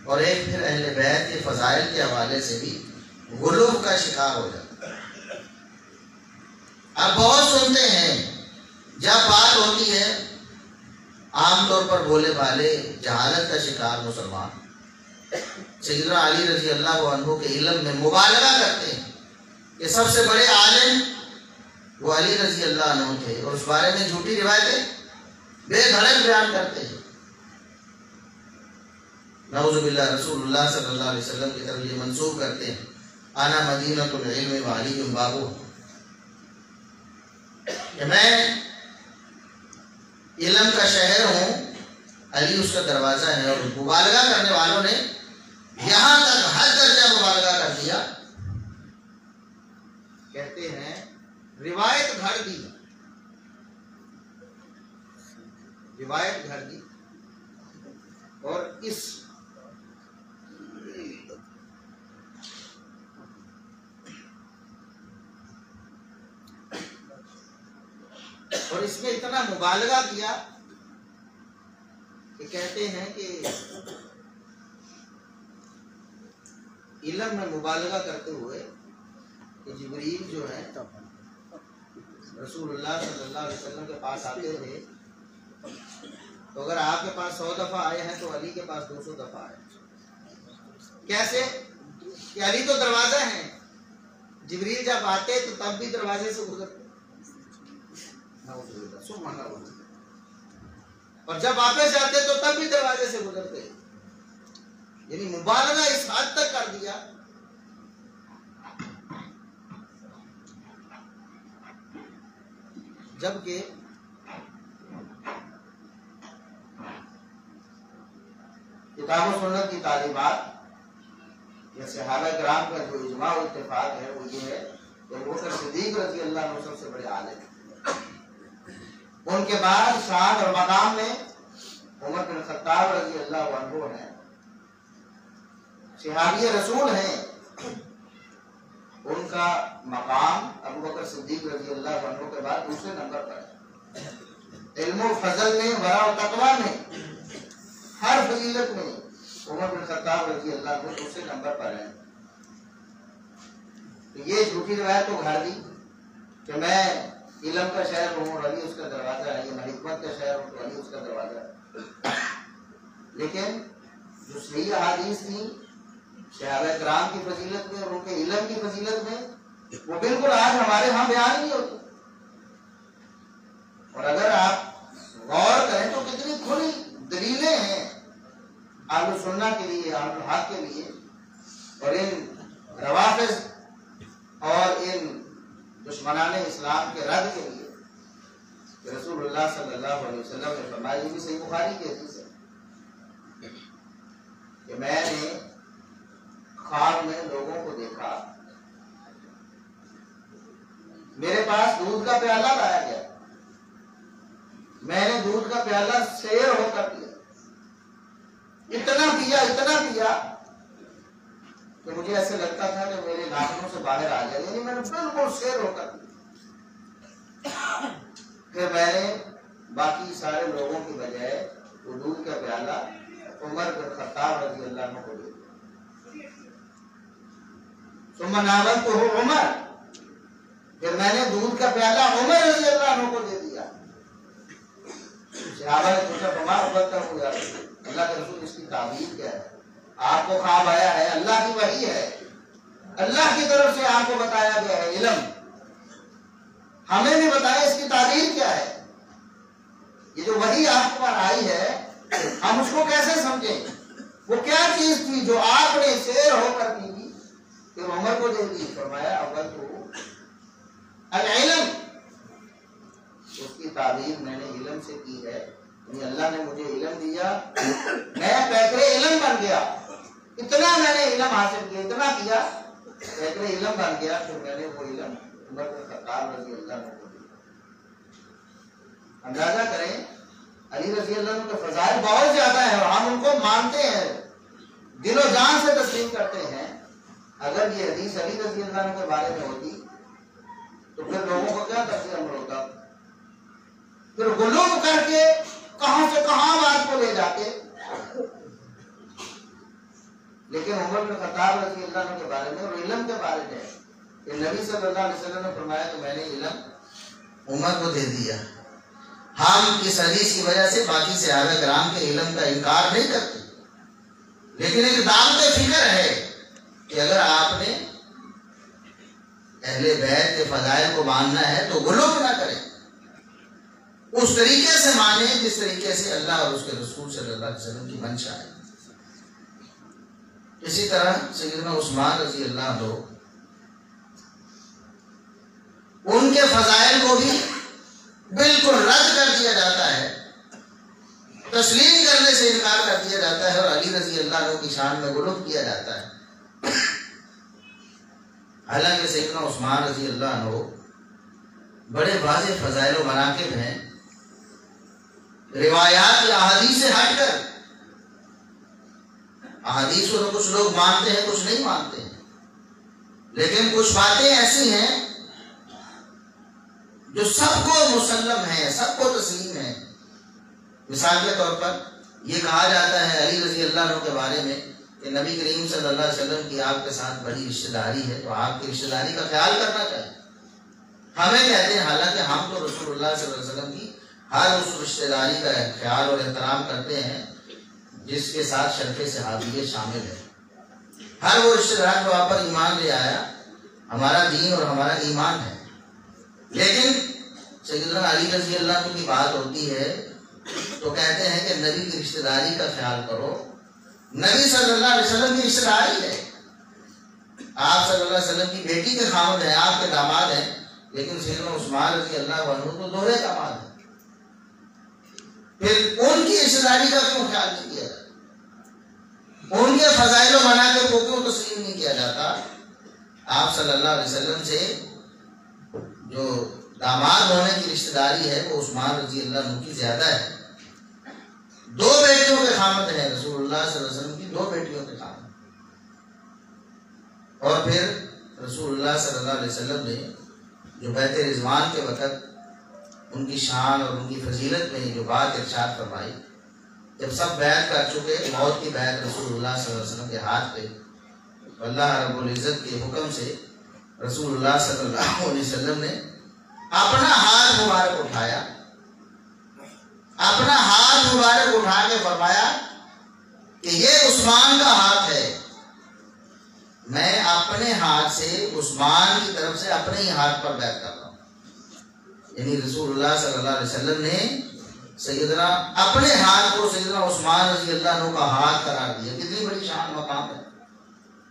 اور ایک پھر اہل بیت کے فضائل کے حوالے سے بھی غلو کا شکار ہو جاتا ہے۔ اب بہت سنتے ہیں جب بات ہوتی ہے عام طور پر بولے والے جہالت کا شکار مسلمان سیدنا علی رضی اللہ عنہ کے علم میں مبالغہ کرتے ہیں کہ سب سے بڑے عالم وہ علی رضی اللہ عنہ تھے، اور اس بارے میں جھوٹی روایتیں بے دھڑک بیان کرتے ہیں۔ نعوذ باللہ، رسول اللہ صلی اللہ علیہ وسلم کی طرف یہ منسوب کرتے ہیں انا مدینۃ العلم وعلی بابو، کہ میں علم کا شہر ہوں، علی اس کا دروازہ ہے۔ اور مبالغہ کرنے والوں نے یہاں تک ہر درجہ مبالغہ کر دیا، کہتے ہیں روایت گھڑ دی، روایت گھڑ دی، اور اس میں اتنا مبالغہ کیا کہ کہتے ہیں کہ علم میں مبالغہ کرتے ہوئے کہ جبریل جو ہے رسول اللہ صلی اللہ علیہ وسلم کے پاس آتے تھے تو اگر آپ کے پاس 100 دفعہ آئے ہیں تو علی کے پاس 200 دفعہ آئے. کیسے کہ علی تو دروازہ ہیں، جبریل جب آتے تو تب بھی دروازے سے گزرتے اور جب واپس جاتے تو تب بھی دروازے سے گزرتے. یعنی مبالغہ اس حد تک کر دیا جبکہ کتاب و سنت کی تعلیمات یا صحابہ کرام کا جو اجماع و اتفاق ہے وہ یہ ہے کہ ابوبکر صدیق رضی اللہ عنہ سب سے بڑے عالم ہیں. ان کے بعد شان اور مقام میں عمر بن خطاب رضی اللہ عنہ ہیں، صحابی رسول ہیں. ان کا مقام ابوبکر صدیق رضی اللہ عنہ کے بعد دوسرے نمبر پر ہے. علم و فضل میں، ورع و تقویٰ میں، ہر فضیلت میں عمر بن خطاب رضی اللہ عنہ دوسرے نمبر پر ہیں. تو یہ جھوٹی روایت تو گھڑ دی کہ میں علم کا شہر ہوں اور علی اس کا دروازہ ہے، میں حکمت کا شہر ہوں تو علی اس کا دروازہ ہے. لیکن جو صحیح احادیث تھیں صحابہ کرام کی فضیلت میں اور ان کے علم کی فضیلت میں، وہ بالکل آج ہمارے ہاں بیان نہیں ہوتی. اور اگر آپ غور کریں تو کتنی کھلی دلیلیں ہیں اہل السنہ کے لیے، اہل الحق کے لیے، اور ان روافض اور ان دشمنان اسلام کے رد کے لیے کہ رسول اللہ صلی اللہ علیہ وسلم نے فرمایا، یہ بھی صحیح بخاری کی حدیث ہے کہ میں نے خواب میں لوگوں کو دیکھا، میرے پاس دودھ کا پیالہ لایا گیا، میں نے دودھ کا پیالہ سیر ہو کر پیا، اتنا پیا کہ مجھے ایسے لگتا تھا کہ میرے ناخنوں سے باہر آ جائے. یعنی میں نے بالکل سیر ہو کر پیا. پھر میں نے باقی سارے لوگوں کی بجائے وہ دودھ کا پیالہ عمر بن خطاب رضی اللہ عنہ کو دے دیا. ثم ناولته عمر، پھر میں نے دودھ کا پیالہ عمر رضی اللہ عنہ کو دے دیا. صحابہ نے پوچھا فما ابتر ہو جاتا ہے اللہ کے رسول، اس کی تعبیر کیا ہے؟ آپ کو خواب آیا ہے، اللہ کی وحی ہے، اللہ کی طرف سے آپ کو بتایا گیا ہے علم، ہمیں بھی بتایا اس کی تعبیر کیا ہے. یہ جو وحی آپ کو آئی ہے ہم اس کو کیسے سمجھیں؟ وہ کیا چیز تھی جو آپ نے سیر ہو کر پی دی پھر عمر کو دے دی؟ فرمایا اول تو العلم، اس کی تعبیر میں نے علم سے کی ہے. اللہ نے مجھے علم دیا، میں پیکر علم بن گیا، اتنا میں نے علم حاصل کیا، اتنا کیا پیکر علم بن گیا. پھر میں نے وہ علم عمر بن خطاب رضی اللہ عنہ کو دیا. اندازہ کریں علی رضی اللہ عنہ کے فضائل بہت زیادہ ہیں اور ہم ان کو مانتے ہیں، دل و جان سے تسلیم کرتے ہیں. اگر یہ حدیث علی رضی اللہ عنہ کے بارے میں ہوتی تو پھر لوگوں کو کیا طرز عمل ہوتا؟ پھر غلو کر کے کہاں سے کہاں بات کو لے جاتے. لیکن عمر بن خطاب رضی اللہ عنہ کے بارے میں اور علم کے بارے میں کہ نبی صلی اللہ علیہ وسلم نے فرمایا کہ میں نے علم عمر کو دے دیا. ہم اس حدیث کی وجہ سے باقی صحابہ کرام کے علم کا انکار نہیں کرتے، لیکن ایک دعوت فکر ہے کہ اگر آپ نے اہل بیت کے فضائل کو ماننا ہے تو غلو نہ کریں، اس طریقے سے مانیں جس طریقے سے اللہ اور اس کے رسول صلی اللہ علیہ وسلم کی منشا ہے. اسی طرح سیدنا عثمان رضی اللہ عنہ، ان کے فضائل کو بھی بالکل رد کر دیا جاتا ہے، تسلیم کرنے سے انکار کر دیا جاتا ہے اور علی رضی اللہ عنہ کی شان میں غلو کیا جاتا ہے. حالانکہ سیدنا عثمان رضی اللہ عنہ بڑے واضح فضائل و مناقب ہیں، روایات یا احادیث سے ہٹ کر. احادیث کو تو کچھ لوگ مانتے ہیں کچھ نہیں مانتے ہیں، لیکن کچھ باتیں ایسی ہیں جو سب کو مسلم ہیں، سب کو تسلیم ہیں. مثال کے طور پر یہ کہا جاتا ہے علی رضی اللہ عنہ کے بارے میں کہ نبی کریم صلی اللہ علیہ وسلم کی آپ کے ساتھ بڑی رشتہ داری ہے، تو آپ کی رشتہ داری کا خیال کرنا چاہیے۔ ہمیں کہتے ہیں حالانکہ ہم تو رسول اللہ صلی اللہ علیہ وسلم کی ہر اس رشتہ داری کا خیال اور احترام کرتے ہیں جس کے ساتھ شرف صحابیت شامل ہے۔ ہر وہ رشتہ دار جو آپ پر ایمان لے آیا، ہمارا دین اور ہمارا ایمان ہے، لیکن سیدنا علی رضی اللہ عنہ کی بات ہوتی ہے تو کہتے ہیں کہ نبی کی رشتہ داری کا خیال کرو۔ نبی صلی اللہ علیہ وسلم کی رشتہ داری ہے، آپ صلی اللہ علیہ وسلم کی بیٹی کے خامد ہیں، آپ کے داماد ہیں، لیکن سیدنا عثمان رضی اللہ عنہ تو دوہرے داماد ہیں، پھر ان کی رشتہ داری کا کیوں خیال نہیں کیا جاتا؟ ان کے فضائل و مناقب کو کیوں تسلیم نہیں کیا جاتا؟ آپ صلی اللہ علیہ وسلم سے جو داماد ہونے کی رشتہ داری ہے وہ عثمان رضی اللہ عنہ کی زیادہ ہے۔ 2 بیٹیوں کے خامد ہیں رسول اللہ صلی اللہ علیہ وسلم کی، 2 بیٹیوں کے خامد، اور پھر رسول اللہ صلی اللہ علیہ وسلم نے جو بیعت رضوان کے وقت ان کی شان اور ان کی فضیلت میں جو بات ارشاد فرمائی، جب سب بیعت کر چکے، موت کی بیعت رسول اللہ صلی اللہ علیہ وسلم کے ہاتھ پہ، اللہ رب العزت کے حکم سے رسول اللہ صلی اللہ علیہ وسلم نے اپنا ہاتھ مبارک اٹھایا، اپنا ہاتھ مبارک اٹھا کے فرمایا کہ یہ عثمان کا ہاتھ ہے، میں اپنے ہاتھ سے عثمان کی طرف سے اپنے ہی ہاتھ پر بیعت کر رہا ہوں۔ یعنی رسول اللہ صلی اللہ علیہ وسلم نے سیدنا اپنے ہاتھ کو سیدنا عثمان رضی اللہ عنہ کا ہاتھ قرار دیا۔ کتنی بڑی شان مقام ہے،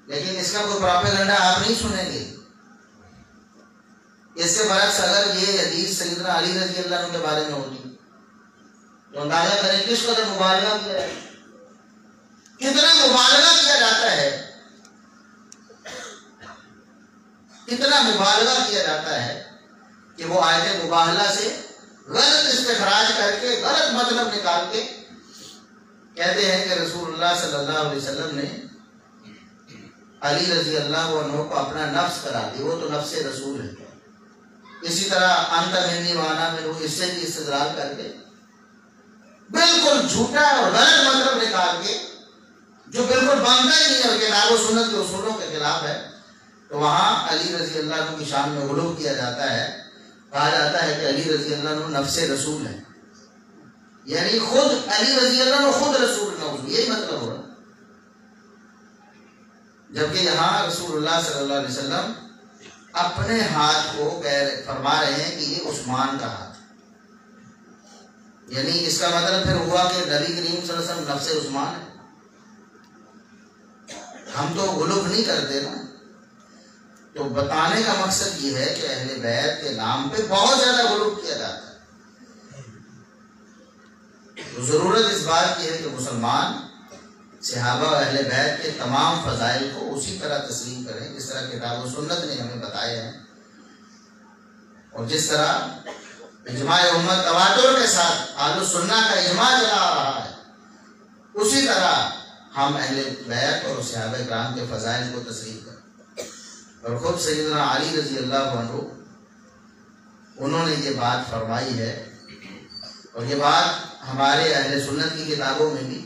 لیکن اس کا کوئی پروپیگنڈا آپ نہیں سنیں گے۔ اس سے برعکس اگر یہ حدیث سیدنا علی رضی اللہ عنہ کے بارے میں ہوتی تو اندازہ کریں کس قدر مبالغہ کیا ہے، کتنا مبالغہ کیا جاتا ہے، کتنا مبالغہ کیا جاتا ہے کہ وہ آیت مباہلہ سے غلط استخراج کر کے غلط مطلب نکال کے کہتے ہیں کہ رسول اللہ صلی اللہ علیہ وسلم نے علی رضی اللہ عنہ کو اپنا نفس قرار دی، وہ تو نفس رسول ہے۔ اسی طرح انت منی وانا منہ، اس سے بھی استدلال کر کے بالکل جھوٹا اور غلط مطلب نکال کے جو بالکل بنتا ہی نہیں اور کتاب و سنت کے اصولوں کے خلاف ہے، تو وہاں علی رضی اللہ عنہ کی شان میں غلو کیا جاتا ہے۔ کہا جاتا ہے کہ علی رضی اللہ عنہ نفس رسول ہے، یعنی خود علی رضی اللہ عنہ خود رسول نہ، یہی مطلب ہو رہا، جبکہ یہاں رسول اللہ صلی اللہ علیہ وسلم اپنے ہاتھ کو فرما رہے ہیں کہ یہ عثمان کا ہاتھ، یعنی اس کا مطلب پھر ہوا کہ نبی کریم صلی اللہ علیہ وسلم نفس عثمان ہے۔ ہم تو غلو نہیں کرتے نا، تو بتانے کا مقصد یہ ہے کہ اہل بیت کے نام پہ بہت زیادہ غلو کیا جاتا ہے۔ تو ضرورت اس بات کی ہے کہ مسلمان صحابہ و اہل بیت کے تمام فضائل کو اسی طرح تسلیم کریں جس طرح کتاب و سنت نے ہمیں بتایا ہے، اور جس طرح اجماع امت تواتر کے ساتھ اہل السنہ کا اجماع چلا آ رہا ہے، اسی طرح ہم اہل بیت اور صحابہ کرام کے فضائل کو تسلیم کریں۔ اور خود سیدنا علی رضی اللہ عنہ انہوں نے یہ بات فرمائی ہے، اور یہ بات ہمارے اہل سنت کی کتابوں میں بھی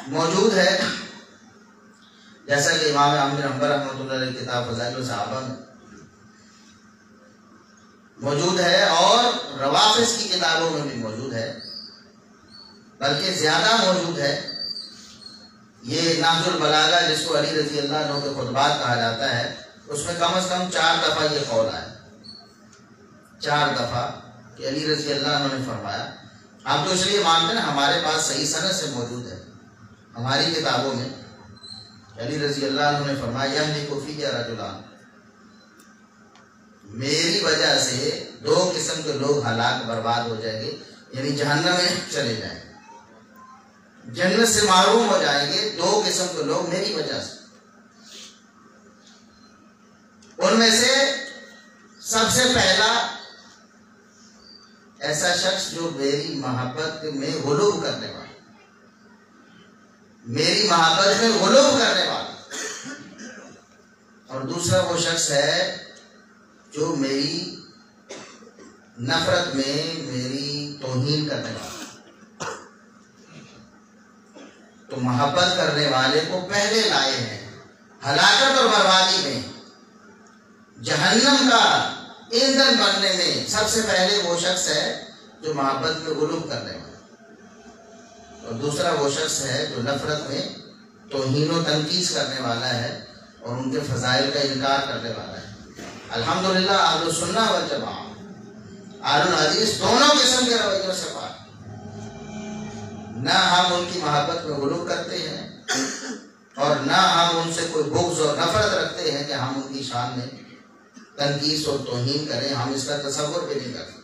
موجود ہے، جیسا کہ امام احمد بن حنبل رحمۃ اللہ علیہ کتاب فضائل الصحابہ میں موجود ہے، اور روافض کی کتابوں میں بھی موجود ہے، بلکہ زیادہ موجود ہے۔ یہ نہج البلاغہ جس کو علی رضی اللہ عنہ کے خطبات کہا جاتا ہے، اس میں کم از کم 4 دفعہ یہ قول آیا، 4 دفعہ کہ علی رضی اللہ عنہ نے فرمایا۔ ہم تو اس لیے مانتے ہیں، ہمارے پاس صحیح سند سے موجود ہے ہماری کتابوں میں، علی رضی اللہ عنہ نے فرمایا یملک فی رجلان، میری وجہ سے 2 قسم کے لوگ ہلاک برباد ہو جائیں گے، یعنی جہنم میں چلے جائیں گے، جنت سے محروم ہو جائیں گے 2 قسم کے لوگ میری وجہ سے۔ ان میں سے سب سے پہلا ایسا شخص جو میری محبت میں غلو کرنے والا، میری محبت میں غلو کرنے والا، اور دوسرا وہ شخص ہے جو میری نفرت میں میری توہین کرنے والا۔ تو محبت کرنے والے کو پہلے لائے ہیں ہلاکت اور بربادی میں، جہنم کا ایندھن بننے میں سب سے پہلے وہ شخص ہے جو محبت میں غلو کرنے والا، اور دوسرا وہ شخص ہے جو نفرت میں توہین و تنقید کرنے والا ہے اور ان کے فضائل کا انکار کرنے والا ہے۔ الحمدللہ اہل السنہ والجماعہ، اہل الحدیث دونوں قسم کے رویوں سے پاک، نہ ہم ان کی محبت میں غلو کرتے ہیں اور نہ ہم ان سے کوئی بغض اور نفرت رکھتے ہیں کہ ہم ان کی شان میں تنقید اور توہین کریں، ہم اس کا تصور بھی نہیں کرتے۔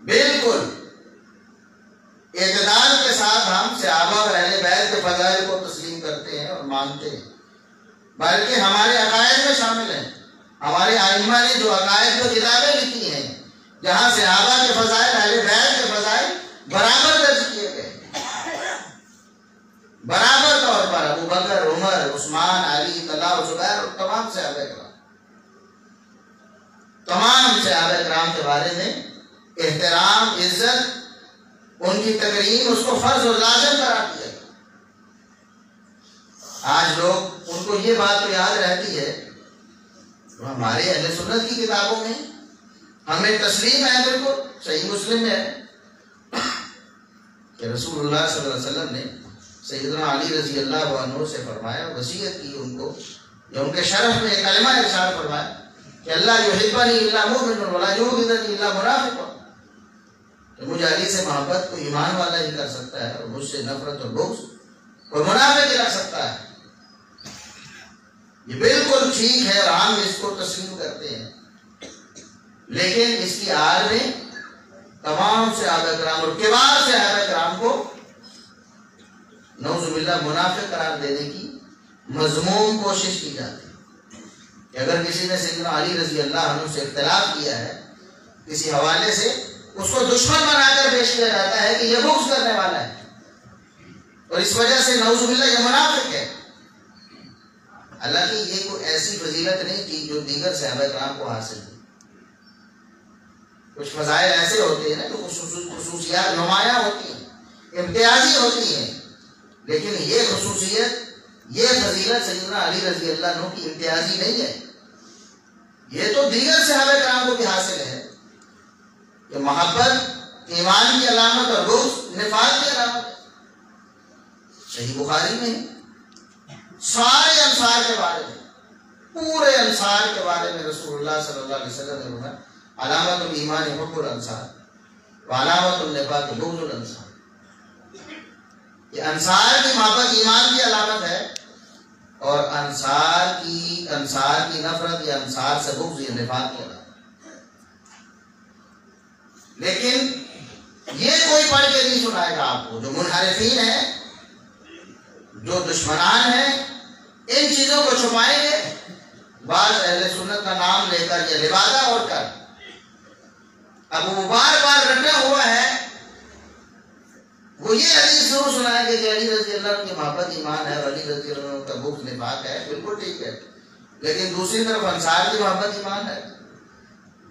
بالکل اعتدال کے ساتھ ہم صحابہ اور اہل بیت کے فضائل کو تسلیم کرتے ہیں اور مانتے ہیں، بلکہ ہمارے عقائد میں شامل ہیں۔ ہمارے ائمہ نے جو عقائد میں کتابیں لکھی ہیں جہاں صحابہ کے فضائل اہل بیت کے فضائل برابر درج کیے گئے، برابر طور پر ابو بکر، عمر، عثمان، علی، طلحہ اور زبیر اور تمام صحابہ کرام کے بارے میں احترام، عزت، ان کی تکریم، اس کو فرض اور لازم قرار دیا۔ آج لوگ ان کو یہ بات تو یاد رہتی ہے، ہمارے اہل سنت کی کتابوں میں ہمیں تسلیم ہے، بالکل صحیح مسلم میں ہے کہ رسول اللہ صلی اللہ علیہ وسلم نے سیدنا علی رضی اللہ عنہ سے فرمایا، وصیت کی ان کو، یا ان کے شرف میں کلمہ ارشاد فرمایا کہ اللہ یحبنی الا مؤمن ولا یبغضنی الا منافق، کہ مجھے علی سے محبت کو ایمان والا ہی کر سکتا ہے اور مجھ سے نفرت اور بغض اور منافق ہی رکھ سکتا ہے۔ یہ بالکل ٹھیک ہے اور ہم اس کو تسلیم کرتے ہیں، لیکن اس کی آڑ میں تمام صحابہ کرام اور کبار صحابہ کرام کو نعوذ باللہ منافق قرار دینے کی مذموم کوشش کی جاتی ہے کہ اگر کسی نے سیدنا علی رضی اللہ عنہ سے اختلاف کیا ہے کسی حوالے سے، اس کو دشمن بنا کر پیش کیا جاتا ہے کہ یہ بغض کرنے والا ہے اور اس وجہ سے نعوذ باللہ یہ منافق ہے۔ حالانکہ یہ کوئی ایسی فضیلت نہیں تھی جو دیگر صحابہ کرام کو حاصل تھی۔ کچھ فضائل ایسے ہوتے ہیں نا کہ خصوصیات نمایاں ہوتی ہیں، امتیازی ہوتی ہیں، لیکن یہ خصوصیت، یہ فضیلت سیدنا علی رضی اللہ عنہ کی امتیازی نہیں ہے، یہ تو دیگر صحابہ کرام کو بھی حاصل ہے کہ محبت ایمان کی علامت اور بغض نفاق کی علامت ہے۔ صحیح بخاری میں سارے انصار کے بارے میں، پورے انصار کے بارے میں رسول اللہ صلی اللہ علیہ وسلم نے فرمایا علامت الایمان حب الانصار وعلامت النفاق بغض الانصار۔ یہ انصار کی محبت ایمان کی علامت ہے اور انصار کی نفرت یا انصار سے بغض یہ نفاق کی علامت۔ لیکن یہ کوئی پڑھ کے نہیں سنائے گا آپ کو، جو منحرفین ہیں، جو دشمنان ہیں، ان چیزوں کو چھپائیں گے، بعض اہل سنت کا نام لے کر یا لبادہ اوڑھ کر اب وہ بار بار رٹا ہوا ہے، وہ یہ حدیث ضرور سنائیں گے کہ علی رضی اللہ عنہ کی محبت ایمان ہے اور علی رضی اللہ عنہ کا بغض نفاق ہے، بالکل ٹھیک ہے، لیکن دوسری طرف انصار کی محبت ایمان ہے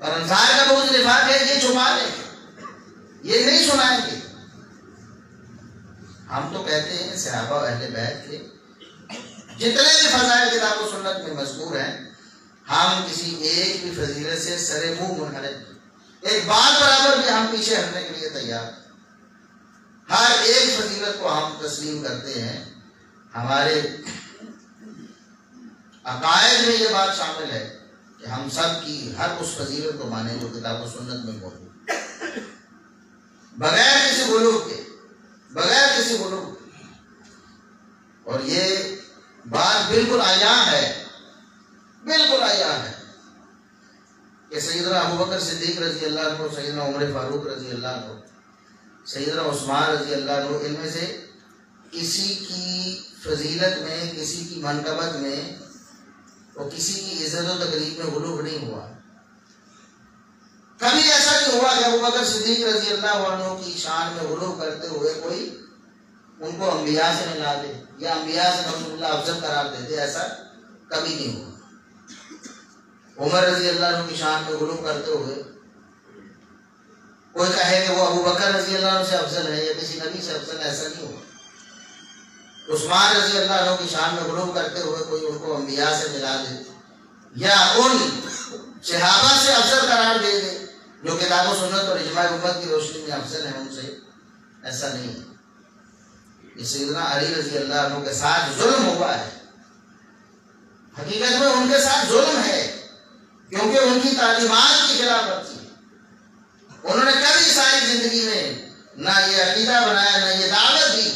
اور انصار کا بغض نفاق ہے، یہ چھپا لیں گے، یہ نہیں سنائیں گے۔ ہم تو کہتے ہیں صحابہ اہل بیت کے جتنے بھی فضائل کتاب و سنت میں مذکور ہیں، ہم کسی ایک بھی فضیلت سے سرے منہ منحرف، ایک بات برابر بھی ہم پیچھے ہٹنے کے لیے تیار ہیں۔ ہر ایک فضیلت کو ہم تسلیم کرتے ہیں، ہمارے عقائد میں یہ بات شامل ہے کہ ہم سب کی ہر اس فضیلت کو مانیں جو کتاب و سنت میں موجود ہے، بغیر کسی غلو کے، بغیر کسی غلو کے۔ اور یہ بات بالکل عیاں ہے، بالکل عیاں ہے کہ سیدنا ابو بکر صدیق رضی اللہ عنہ، سیدنا عمر فاروق رضی اللہ عنہ، سیدنا عثمان رضی اللہ عنہ، ان میں سے کسی کی فضیلت میں، کسی کی منقبت میں اور کسی کی عزت و تقریب میں غلو نہیں ہوا۔ کبھی ایسا نہیں ہوا کہ ابو بکر صدیق رضی اللہ عنہ کی شان میں غلو کرتے ہوئے کوئی ان کو انبیاء سے ملا دے یا انبیاء سے نعوذ باللہ افضل قرار دیتے، ایسا کبھی نہیں ہوا۔ عمر رضی اللہ عنہ کی شان میں غلو کرتے ہوئے کوئی کہے کہ وہ ابو بکر رضی اللہ عنہ سے افضل ہے یا کسی نبی سے افضل ہے، ایسا نہیں ہوگا۔ عثمان رضی اللہ عنہ کی شان میں غلو کرتے ہوئے کوئی ان کو انبیاء سے ملا دے یا ان صحابہ سے افضل قرار دے دے جو کتاب و سنت اور اجماع امت کی روشنی میں افضل ہیں ان سے، ایسا نہیں ہے۔ یہ سیدنا علی رضی اللہ عنہ کے ساتھ ظلم ہوا ہے، حقیقت میں ان کے ساتھ ظلم ہے، کیونکہ ان کی تعلیمات کی خلاف ورزی ہے۔ انہوں نے کبھی ساری زندگی میں نہ یہ عقیدہ بنایا نہ یہ دعوت دی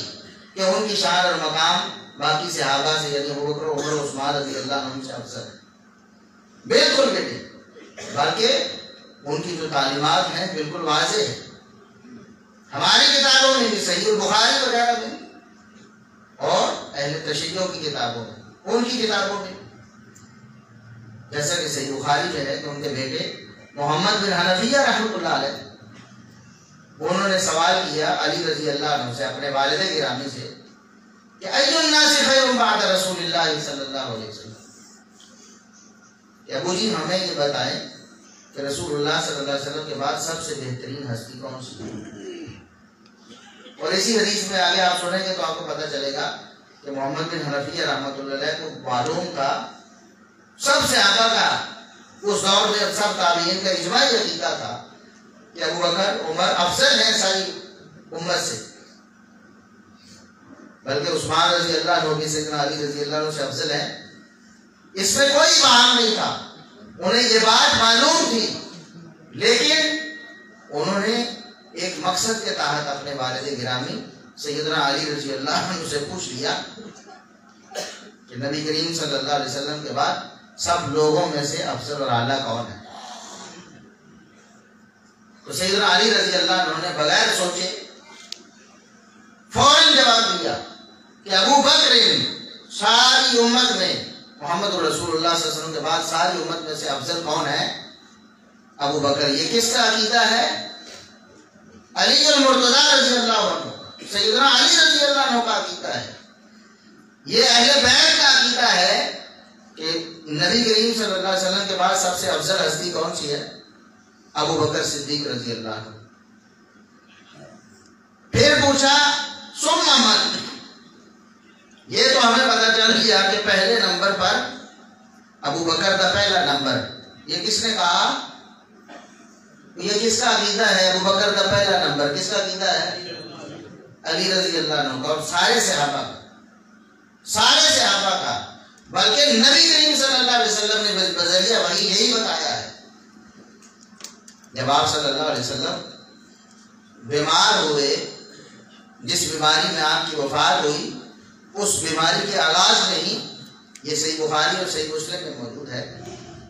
کہ ان کی شان اور مقام باقی صحابہ سے یعنی ابو بکر عمر عثمان رضی اللہ عنہ سے افضل ہے، بالکل بھی نہیں، بلکہ ان کی جو تعلیمات ہیں بالکل واضح ہے، ہماری کتابوں میں بھی، صحیح البخاری وغیرہ میں اور اہل تشیع کی کتابوں میں، ان کی کتابوں میں، جیسا کہ صحیح بخاری میں ہے کہ ان کے بیٹے محمد بن حنفیہ رحمۃ اللہ علیہ انہوں نے سوال کیا علی رضی اللہ عنہ سے، اپنے والد گرامی سے، کہ ای الناس خیر بعد رسول اللہ صلی اللہ علیہ وسلم، کہ ابو جی ہمیں یہ بتائیں کہ رسول اللہ صلی اللہ علیہ وسلم کے بعد سب سے بہترین ہستی کون سی ہے؟ اور اسی حدیث میں آگے آپ سنیں گے تو آپ کو پتہ چلے گا کہ محمد بن حنفیہ رحمۃ اللہ علیہ کو معلوم کا سب سے آگا کا اس دور میں سب تابعین کا اجماعی عقیدہ تھا کہ ابو بکر عمر افضل ہیں ساری امت سے، بلکہ عثمان رضی اللہ عنہ بھی سیدنا علی رضی اللہ عنہ سے افضل ہیں، اس میں کوئی بہام نہیں تھا، انہیں یہ بات معلوم تھی، لیکن انہوں نے ایک مقصد کے تحت اپنے والد گرامی سیدنا علی رضی اللہ عنہ سے پوچھ لیا کہ نبی کریم صلی اللہ علیہ وسلم کے بعد سب لوگوں میں سے افضل اور اعلیٰ کون ہے؟ تو سیدنا علی رضی اللہ عنہ نے بغیر سوچے فوراً جواب دیا کہ ابو بکر ساری امت میں، محمد رسول اللہ صلی اللہ علیہ وسلم کے بعد ساری امت میں سے افضل کون ہے؟ ابو بکر۔ یہ کس کا عقیدہ ہے؟ علی المرتضیٰ رضی اللہ عنہ، سیدنا علی رضی اللہ عنہ کا عقیدہ ہے۔ یہ اہل بیت کا عقیدہ ہے کہ نبی کریم صلی اللہ علیہ وسلم کے بعد سب سے افضل ہستی کون سی ہے؟ ابو بکر صدیق رضی اللہ عنہ۔ پھر پوچھا ثم من، یہ تو ہمیں پتہ چل گیا کہ پہلے نمبر پر ابو بکر کا پہلا نمبر، یہ کس نے کہا؟ یہ کس کا عقیدہ ہے؟ ابو بکر کا پہلا نمبر کس کا عقیدہ ہے؟ علی رضی اللہ عنہ کا، اور سارے صحابہ کا، سارے صحابہ کا، بلکہ نبی کریم صلی اللہ علیہ وسلم نے بذریعہ وحی یہی بتایا ہے۔ جب آپ صلی اللہ علیہ وسلم بیمار ہوئے، جس بیماری میں آپ کی وفات ہوئی، اس بیماری کے آغاز میں ہی، یہ صحیح بخاری اور صحیح مسلم میں موجود ہے،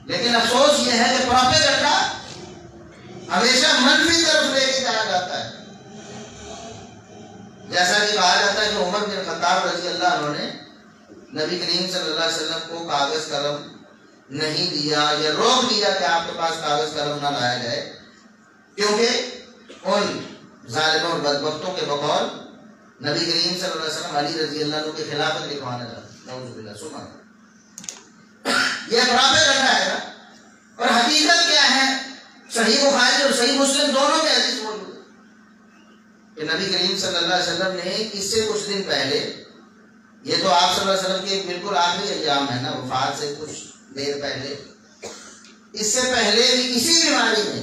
لیکن افسوس یہ ہے کہ پروپیگنڈا ہمیشہ منفی طرف لے کے جایا جاتا ہے۔ جیسا کہ کہا جاتا ہے کہ عمر بن خطاب رضی اللہ عنہ نے نبی کریم صلی اللہ علیہ وسلم کو کاغذ قلم نہیں دیا یا روک دیا کہ آپ کے پاس کاغذ قلم نہ لایا جائے، کیونکہ ان ظالموں اور بدبختوں کے بقول نبی کریم صلی اللہ علیہ وسلم علی رضی اللہ عنہ کی خلافت لکھوانا چاہتے، نعوذ باللہ، سبحان اللہ۔ یہ پروپیگنڈا ہے نا، اور حقیقت کیا ہے؟ صحیح بخاری اور صحیح مسلم دونوں میں حدیث موجود ہے کہ نبی کریم صلی اللہ علیہ وسلم نے اس سے کچھ دن پہلے، یہ تو آپ صلی اللہ علیہ وسلم کے بالکل آخری ایام ہے نا، وفات سے کچھ دیر پہلے، اس سے پہلے بھی اسی بیماری میں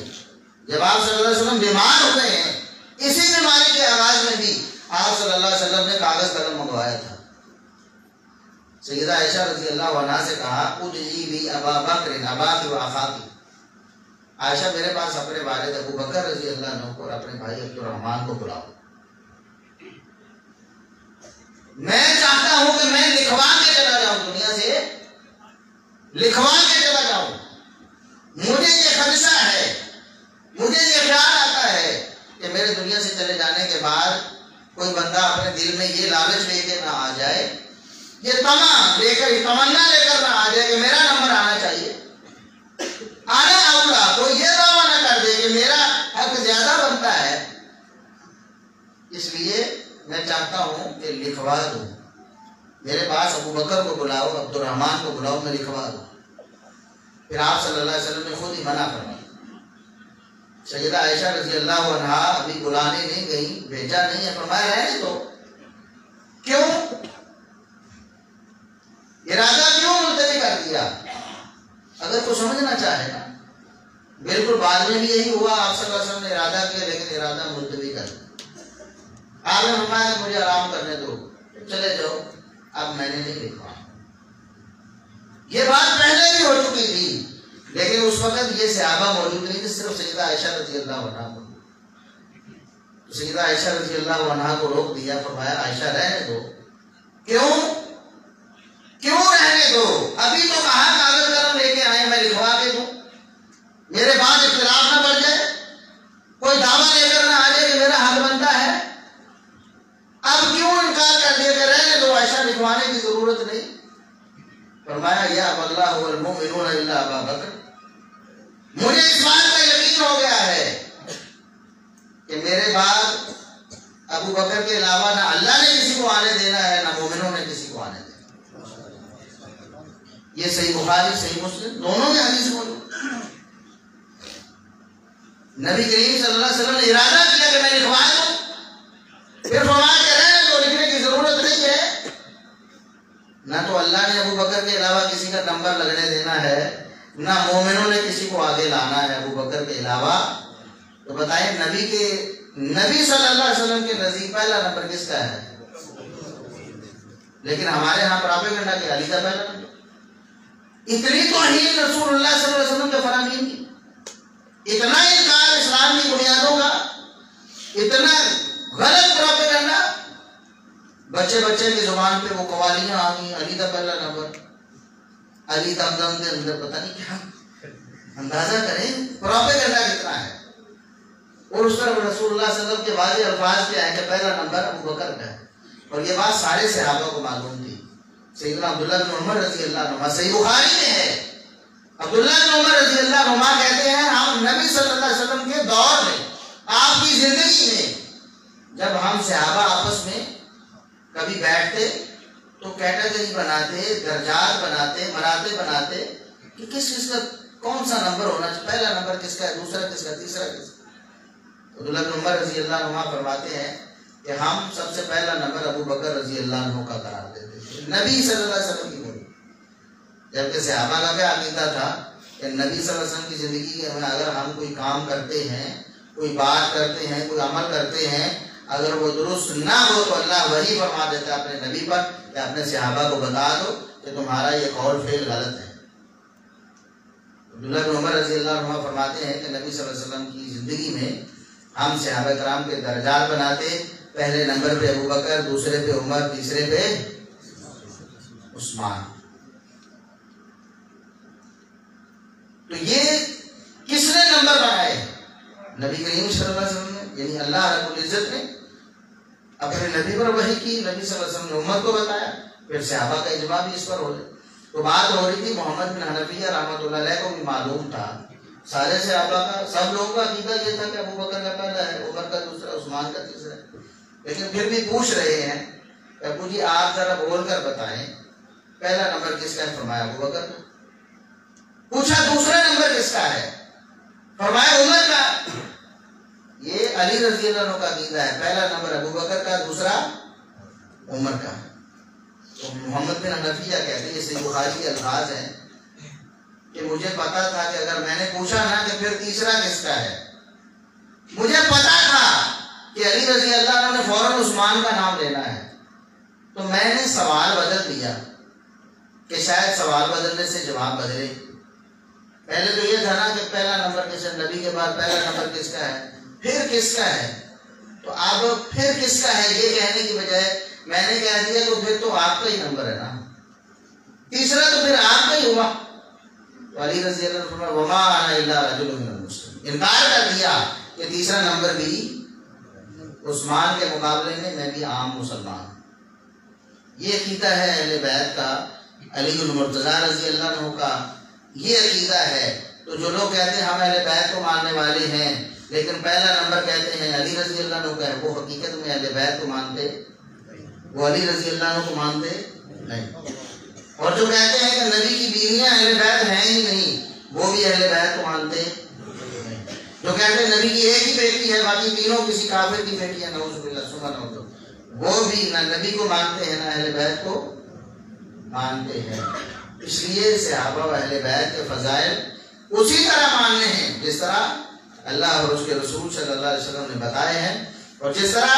جب آپ صلی اللہ علیہ وسلم بیمار ہوئے ہیں، اسی بیماری کے آغاز میں بھی آپ صلی اللہ علیہ وسلم نے کاغذ قلم منگوایا تھا۔ سیدہ عائشہ رضی اللہ عنہا سے کہا ادعی لی ابا بکر اباکی و اخاکی، عائشہ میرے پاس اپنے والد ابو بکر رضی اللہ عنہ کو اور اپنے بھائی عبد الرحمن کو بلاؤ، میں چاہتا ہوں کہ میں لکھوا کے چلا جاؤں، دنیا سے لکھوا کے چلا جاؤں۔ مجھے یہ خدشہ ہے، مجھے یہ خیال آتا ہے کہ میرے دنیا سے چلے جانے کے بعد کوئی بندہ اپنے دل میں یہ لالچ لے کے نہ آ جائے، یہ تمنا لے کر نہ آ جائے کہ میرا نمبر آنا چاہیے، آنا اولا، کوئی یہ دعویٰ نہ کر دے کہ میرا حق زیادہ بنتا ہے۔ اس لیے میں چاہتا ہوں کہ لکھوا دوں، میرے پاس ابو بکر کو بلاؤ، عبد الرحمن کو بلاؤ، میں لکھوا دوں۔ پھر آپ صلی اللہ علیہ وسلم نے خود ہی منع فرمایا، سیدہ عائشہ رضی اللہ عنہا ابھی بلانے نہیں گئی، بھیجا نہیں ہے، فرمایا رہنے دو۔ کیوں؟ ارادہ کیوں ملتوی کر دیا؟ اگر کوئی سمجھنا چاہے نا، بالکل بعد میں بھی یہی ہوا، آپ صلی اللہ علیہ وسلم نے ارادہ کیا لیکن ارادہ ملتوی کر دیا۔ آپ نے فرمایا مجھے آرام کرنے دو، چلے جاؤ، اب میں نے نہیں لکھا۔ یہ بات پہلے بھی ہو چکی تھی لیکن اس وقت یہ صحابہ موجود نہیں تھے، صرف سیدہ عائشہ رضی اللہ عنہا کو۔ سیدہ عائشہ رضی اللہ عنہا کو روک دیا، فرمایا عائشہ رہنے دو۔ کیوں؟ کیوں رہنے دو؟ ابھی تو کہا کاغذ قلم لے کے آئے، میں لکھوا کے دوں، میرے بعد اختلاف نہ بڑھ جائے، کوئی دعویٰ لے کر نہ آ جائے کہ میرا حق بنتا ہے۔ اب کیوں انکار کر دیا کہ رہنے دو، عائشہ لکھوانے کی ضرورت نہیں؟ فرمایا یا اللہ والمؤمنون الا ابا بکر، مجھے اس بات کا یقین ہو گیا ہے کہ میرے بعد ابو بکر کے علاوہ نہ اللہ نے کسی کو آنے دینا ہے، نہ مومنوں نے کسی کو آنے دینا۔ یہ صحیح بخاری صحیح مسلم دونوں میں حدیث موجود۔ نبی کریم صلی اللہ علیہ وسلم نے ارادہ کیا کہ میں لکھوا دوں، پھر فرمایا کہ رہنے دو، لکھنے کی ضرورت نہیں ہے۔ نہ تو اللہ نے ابو بکر کے علاوہ کسی کا نمبر لگنے دینا ہے، نہ مومنوں نے کسی کو آگے لانا ہے ابو بکر کے علاوہ۔ تو بتائیں نبی صلی اللہ علیہ وسلم کے نزدیک پہلا نمبر کس کا ہے؟ لیکن ہمارے ہاں پراپیگنڈا کہ علی کا پہلا نمبر۔ اتنی توہین رسول اللہ صلی اللہ علیہ وسلم کے فرامین کی، اتنا انکار اسلام کی بنیادوں کا، اتنا غلط پراپیگنڈا۔ بچے کی زبان پہ وہ قوالیاں آ گئی، علی کا پہلا نمبر، علی دم کے اندر پتہ نہیں کیا۔ اندازہ کریں پراپیگنڈا کتنا ہے۔ اور اس طرف رسول اللہ صلی اللہ علیہ وسلم کے واضح الفاظ کیا ہے کہ پہلا نمبر ابو بکر کا ہے، اور یہ بات سارے صحابہ کو معلوم تھی۔ سیدنا عبداللہ بن عمر رضی اللہ عنہ، صحیح بخاری میں ہے، عبداللہ بن عمر رضی اللہ عنہ کہتے ہیں ہم نبی صلی اللہ علیہ وسلم کے دور میں، آپ کی زندگی میں، جب ہم صحابہ آپس میں کبھی بیٹھتے تو کیٹیگری بناتے، درجات بناتے، مراتب بناتے کہ کس کا کون سا نمبر ہونا چاہیے، پہلا نمبر کس کا ہے، دوسرا کس کا، تیسرا کس کا۔ عبداللہ بن عمر رضی اللہ عنہ فرماتے ہیں کہ ہم سب سے پہلا نمبر ابو بکر رضی اللہ عنہ کا قرار دیتے تھے، نبی صلی اللہ علیہ وسلم کی بولی۔ جبکہ صحابہ کا کیا عقیدہ تھا کہ نبی صلی اللہ علیہ وسلم کی زندگی میں اگر ہم کوئی کام کرتے ہیں، کوئی بات کرتے ہیں، کوئی عمل کرتے ہیں، اگر وہ درست نہ ہو تو اللہ وحی فرما دیتا ہے اپنے نبی پر کہ اپنے صحابہ کو بتا دو کہ تمہارا یہ قول فعل غلط ہے۔ عبداللہ بن عمر رضی اللہ عنہ فرماتے ہیں کہ نبی صلی اللہ علیہ وسلم کی زندگی میں ہم صحابہ کرام کے درجات بناتے، پہلے نمبر پہ ابو بکر، دوسرے پہ عمر، تیسرے پہ عثمان۔ تو یہ کس نے نمبر بنائے؟ نبی کریم صلی اللہ علیہ وسلم نے، یعنی اللہ رب العزت نے اپنے نبی پر وحی کی، نبی صلی اللہ علیہ وسلم نے امت کو بتایا، پھر صحابہ کا اجماع بھی اس پر ہو گیا۔ تو بات ہو رہی تھی محمد بن حنفیہ رحمۃ اللہ علیہ کو بھی معلوم تھا، سارے صحابہ کا، سب لوگوں کا عقیدہ یہ تھا کہ ابو بکر کا پہلا ہے، عمر کا دوسرا، عثمان کا تیسرا ہے، لیکن پھر بھی پوچھ رہے ہیں کہ ابو جی آپ ذرا بول کر بتائیں پہلا نمبر کس کا ہے؟ فرمایا ابو بکر کا۔ پوچھا دوسرا نمبر کس کا ہے؟ فرمایا عمر کا۔ یہ علی رضی اللہ عنہ کا عقیدہ ہے، پہلا نمبر ابو بکر کا، دوسرا عمر کا۔ تو محمد بن حنفیہ کہتے ہیں، یہ صحیح بخاری کے الفاظ ہیں کہ مجھے پتا تھا کہ اگر میں نے پوچھا نا کہ پھر تیسرا کس کا ہے، مجھے پتا تھا کہ علی رضی اللہ عنہ نے فوراً عثمان کا نام لینا ہے، تو میں نے سوال بدل دیا کہ شاید سوال بدلنے سے جواب بدلے۔ پہلے تو یہ تھا نا کہ پہلا نمبر کس ہے، نبی کے بعد پہلا نمبر کس کا ہے، پھر کس کا ہے، تو اب پھر کس کا ہے یہ کہنے کی بجائے میں نے کہہ دیا تو پھر تو آپ کا ہی نمبر ہے نا، تیسرا تو پھر آپ کا ہی ہوا۔ تو علی رضی اللہ عنہ فرمایا وما انا الا رجل من المسلمین، انکار کر دیا کہ تیسرا نمبر بھی عثمان کے مقابلے میں میں بھی عام مسلمان ہوں۔ یہ عقیدہ ہے اہل بیت کا، علی المرتضیٰ رضی اللہ عنہ کا یہ عقیدہ ہے۔ تو جو لوگ کہتے ہیں ہم اہل بیت کو ماننے والے ہیں لیکن پہلا نمبر کہتے ہیں علی رضی اللہ عنہ کا ہے، وہ حقیقت میں اہل بیت کو مانتے، وہ علی رضی اللہ عنہ کو مانتے نہیں۔ اور جو کہتے ہیں کہ نبی کی بیویاں اہل بیت ہیں ہی نہیں، وہ بھی اہل بیت کو مانتے نہیں۔ جو کہتے ہیں نبی کی ایک ہی بیٹی ہے باقی تینوں کسی کافر کی بیٹی ہے، نعوذ باللہ ثم نعوذ، وہ بھی نہ نبی کو مانتے ہیں نہ اہل بیت کو مانتے ہیں۔ اس لیے صحابہ و اہل بیت کے فضائل اسی طرح ماننے ہیں جس طرح اللہ اور اس کے رسول صلی اللہ علیہ وسلم نے بتائے ہیں، اور جس طرح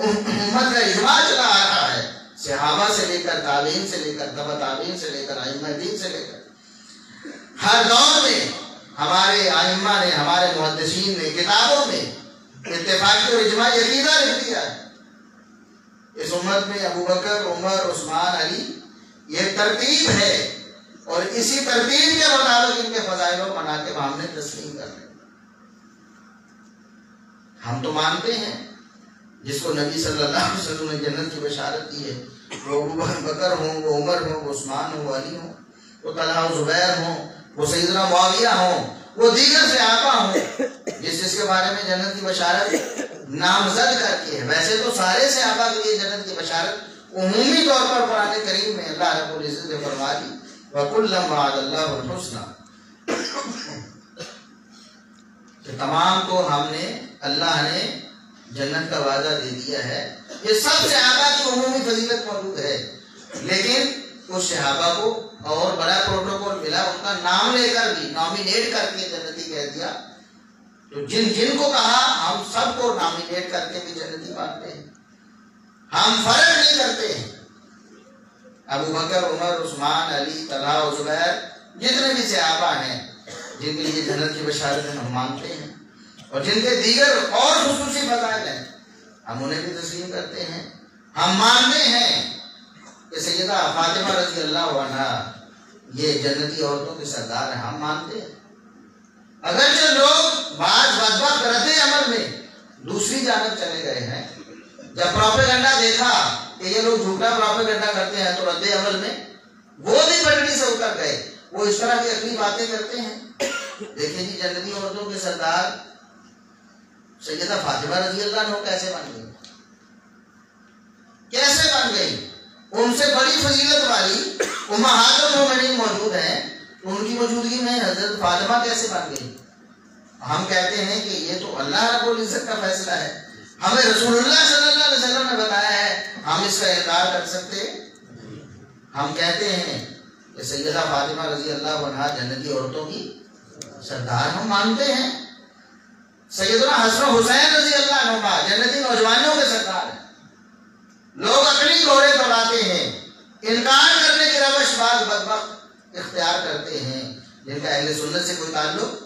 امت کا اجماع چلا آ رہا ہے، صحابہ سے لے کر تابعین سے لے کر تبع تابعین سے لے کر ائمہ دین سے لے کر ہر دور میں ہمارے ائمہ نے، ہمارے محدثین نے کتابوں میں اتفاقی اور اجماعی عقیدہ لکھ دیا ہے۔ اس امت میں ابو بکر، عمر، عثمان، علی، یہ ترتیب ہے، اور اسی ترتیب کے مطابق ان کے فضائل و مناقب ہم نے تسلیم کرنے۔ ہم تو مانتے ہیں جس کو نبی صلی اللہ علیہ وسلم نے جنت کی بشارت دی ہے، وہ ابو بکر ہوں، وہ عمر ہوں، وہ عثمان ہوں، وہ علی ہوں، وہ طلحہ و زبیر ہوں، وہ سیدنا معاویہ ہوں، وہ دیگر صحابہ ہوں، جس کے بارے میں جنت کی بشارت نامزد کر کے ہے۔ ویسے تو سارے صحابہ کے لیے جنت کی بشارت عمومی طور پر قرآن کریم میں اللہ رب العزت نے فرما دی، وَكُلًّا وَعَدَ اللَّهُ الْحُسْنَى، کہ تمام کو ہم نے، اللہ نے جنت کا وعدہ دے دیا ہے۔ یہ سب صحابہ کی عمومی فضیلت موجود ہے، لیکن اس صحابہ کو اور بڑا پروٹوکول ملا، ان کا نام لے کر بھی نامینیٹ کر کے جنتی کہہ دیا۔ تو جن کو کہا ہم سب کو نامینیٹ کر کے بھی جنتی مانتے ہیں، ہم فرق نہیں کرتے ہیں۔ ابو بکر، عمر، عثمان، علی، طلحہ و زبیر، جتنے بھی صحابہ ہیں جن کے لیے جنت کی بشارت ہم مانتے ہیں، اور جن کے دیگر اور خصوصی فضائل ہیں ہم انہیں بھی تسلیم کرتے ہیں۔ ہم مانتے ہیں کہ سیدہ فاطمہ رضی اللہ عنہا یہ جنتی عورتوں کے سردار ہیں، ہم مانتے ہیں۔ اگرچہ لوگ بعض بدبخت رد عمل میں دوسری جانب چلے گئے ہیں، جب پروپیگنڈا دیکھا کہ یہ لوگ جھوٹا پروپیگنڈا کرتے ہیں تو رد عمل میں وہ بھی پٹڑی سے اتر گئے، وہ اس طرح کی عقلی باتیں کرتے ہیں۔ دیکھیں جی، جنتی عورتوں کے سردار سیدہ فاطمہ رضی اللہ عنہ کیسے بن گئی، کیسے بن گئی؟ ان سے بڑی فضیلت والی امہات المومنین موجود ہیں، ان کی موجودگی میں حضرت فاطمہ کیسے بن گئی؟ ہم کہتے ہیں کہ یہ تو اللہ رب العزت کا فیصلہ ہے، ہمیں رسول اللہ صلی اللہ علیہ وسلم نے بتایا ہے، ہم اس کا انکار کر سکتے؟ ہم کہتے ہیں کہ سیدہ فاطمہ رضی اللہ عنہا جنتی عورتوں کی سردار، ہم مانتے ہیں۔ سیدنا حسن و حسین رضی اللہ عنہما جنتی نوجوانوں کے سردار ہیں۔ لوگ عقلی گھوڑے دوڑاتے ہیں، انکار کرنے کی روش بعض بدبخت اختیار کرتے ہیں، جن کا اہل سنت سے کوئی تعلق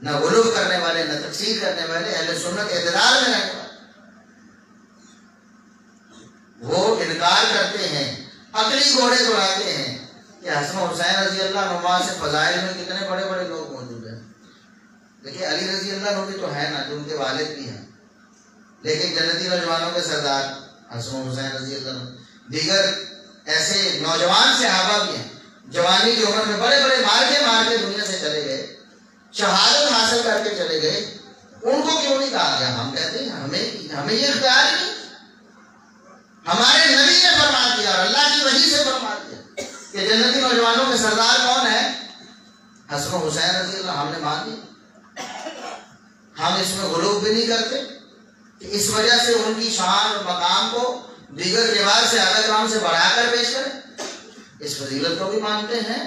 نہ، غلو کرنے والے نہ تکثیر کرنے والے، اہل سنت اعتدال میں رہنے والے، وہ انکار کرتے ہیں، عقلی گھوڑے دوڑاتے ہیں کہ حسن و حسین رضی اللہ عنہما سے فضائل میں کتنے بڑے بڑے لوگ موجود ہیں۔ دیکھیے علی رضی اللہ عنہ بھی تو ہے نا، جو ان کے والد بھی ہیں، لیکن جنتی نوجوانوں کے سردار حسن و حسین رضی اللہ عنہ، دیگر ایسے نوجوان صحابہ بھی ہیں، جوانی کی عمر میں بڑے بڑے مار کے دنیا سے چلے گئے، شہادت حاصل کر کے چلے گئے، ان کو کیوں نہیں کہا گیا؟ ہم کہتے ہیں ہمیں یہ اختیار ہی نہیں۔ ہمارے نبی نے فرما دیا اور اللہ کی وحی سے فرما دیا کہ جنتی نوجوانوں کے سردار کون ہے؟ حسن و حسین رضی اللہ، ہم نے مان لیا۔ ہم اس میں غلو بھی نہیں کرتے کہ اس وجہ سے ان کی شان اور مقام کو دیگر کبار صحابہ کرام سے بڑھا کر پیش کریں، اس فضیلت کو بھی مانتے ہیں۔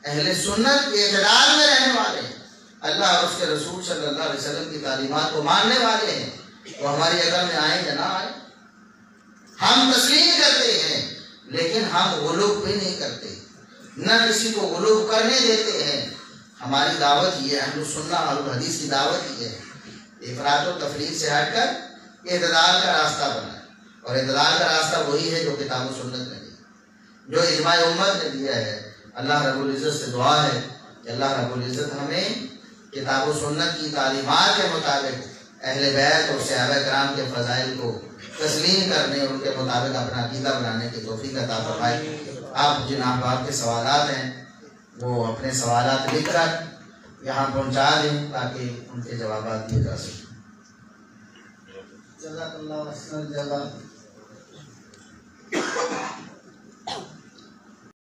اہل سنت اعتدال میں رہنے والے ہیں، اللہ اور اس کے رسول صلی اللہ علیہ وسلم کی تعلیمات کو ماننے والے ہیں، وہ ہماری عقل میں آئیں یا نہ آئیں ہم تسلیم کرتے ہیں، لیکن ہم غلو بھی نہیں کرتے، نہ کسی کو غلو کرنے دیتے ہیں۔ ہماری دعوت یہ ہے، اہل سنت اور حدیث کی دعوت یہ ہے، افراط و تفریط سے ہٹ کر اعتدال کا راستہ بنائے، اور اعتدال کا راستہ وہی ہے جو کتاب و سنت نے دیا، جو اجماع امت نے دیا ہے۔ اللہ رب العزت سے دعا ہے کہ اللہ رب العزت ہمیں کتاب و سنت کی تعلیمات کے مطابق اہل بیت اور صحابہ کرام کے فضائل کو تسلیم کرنے اور ان کے مطابق اپنا عقیدہ بنانے کی توفیق عطا فرمائے۔ آپ جن احباب کے سوالات ہیں وہ اپنے سوالات لکھ کر یہاں پہنچا دیں تاکہ ان کے جوابات دیے جا سکیں۔ جزاک اللہ خیر۔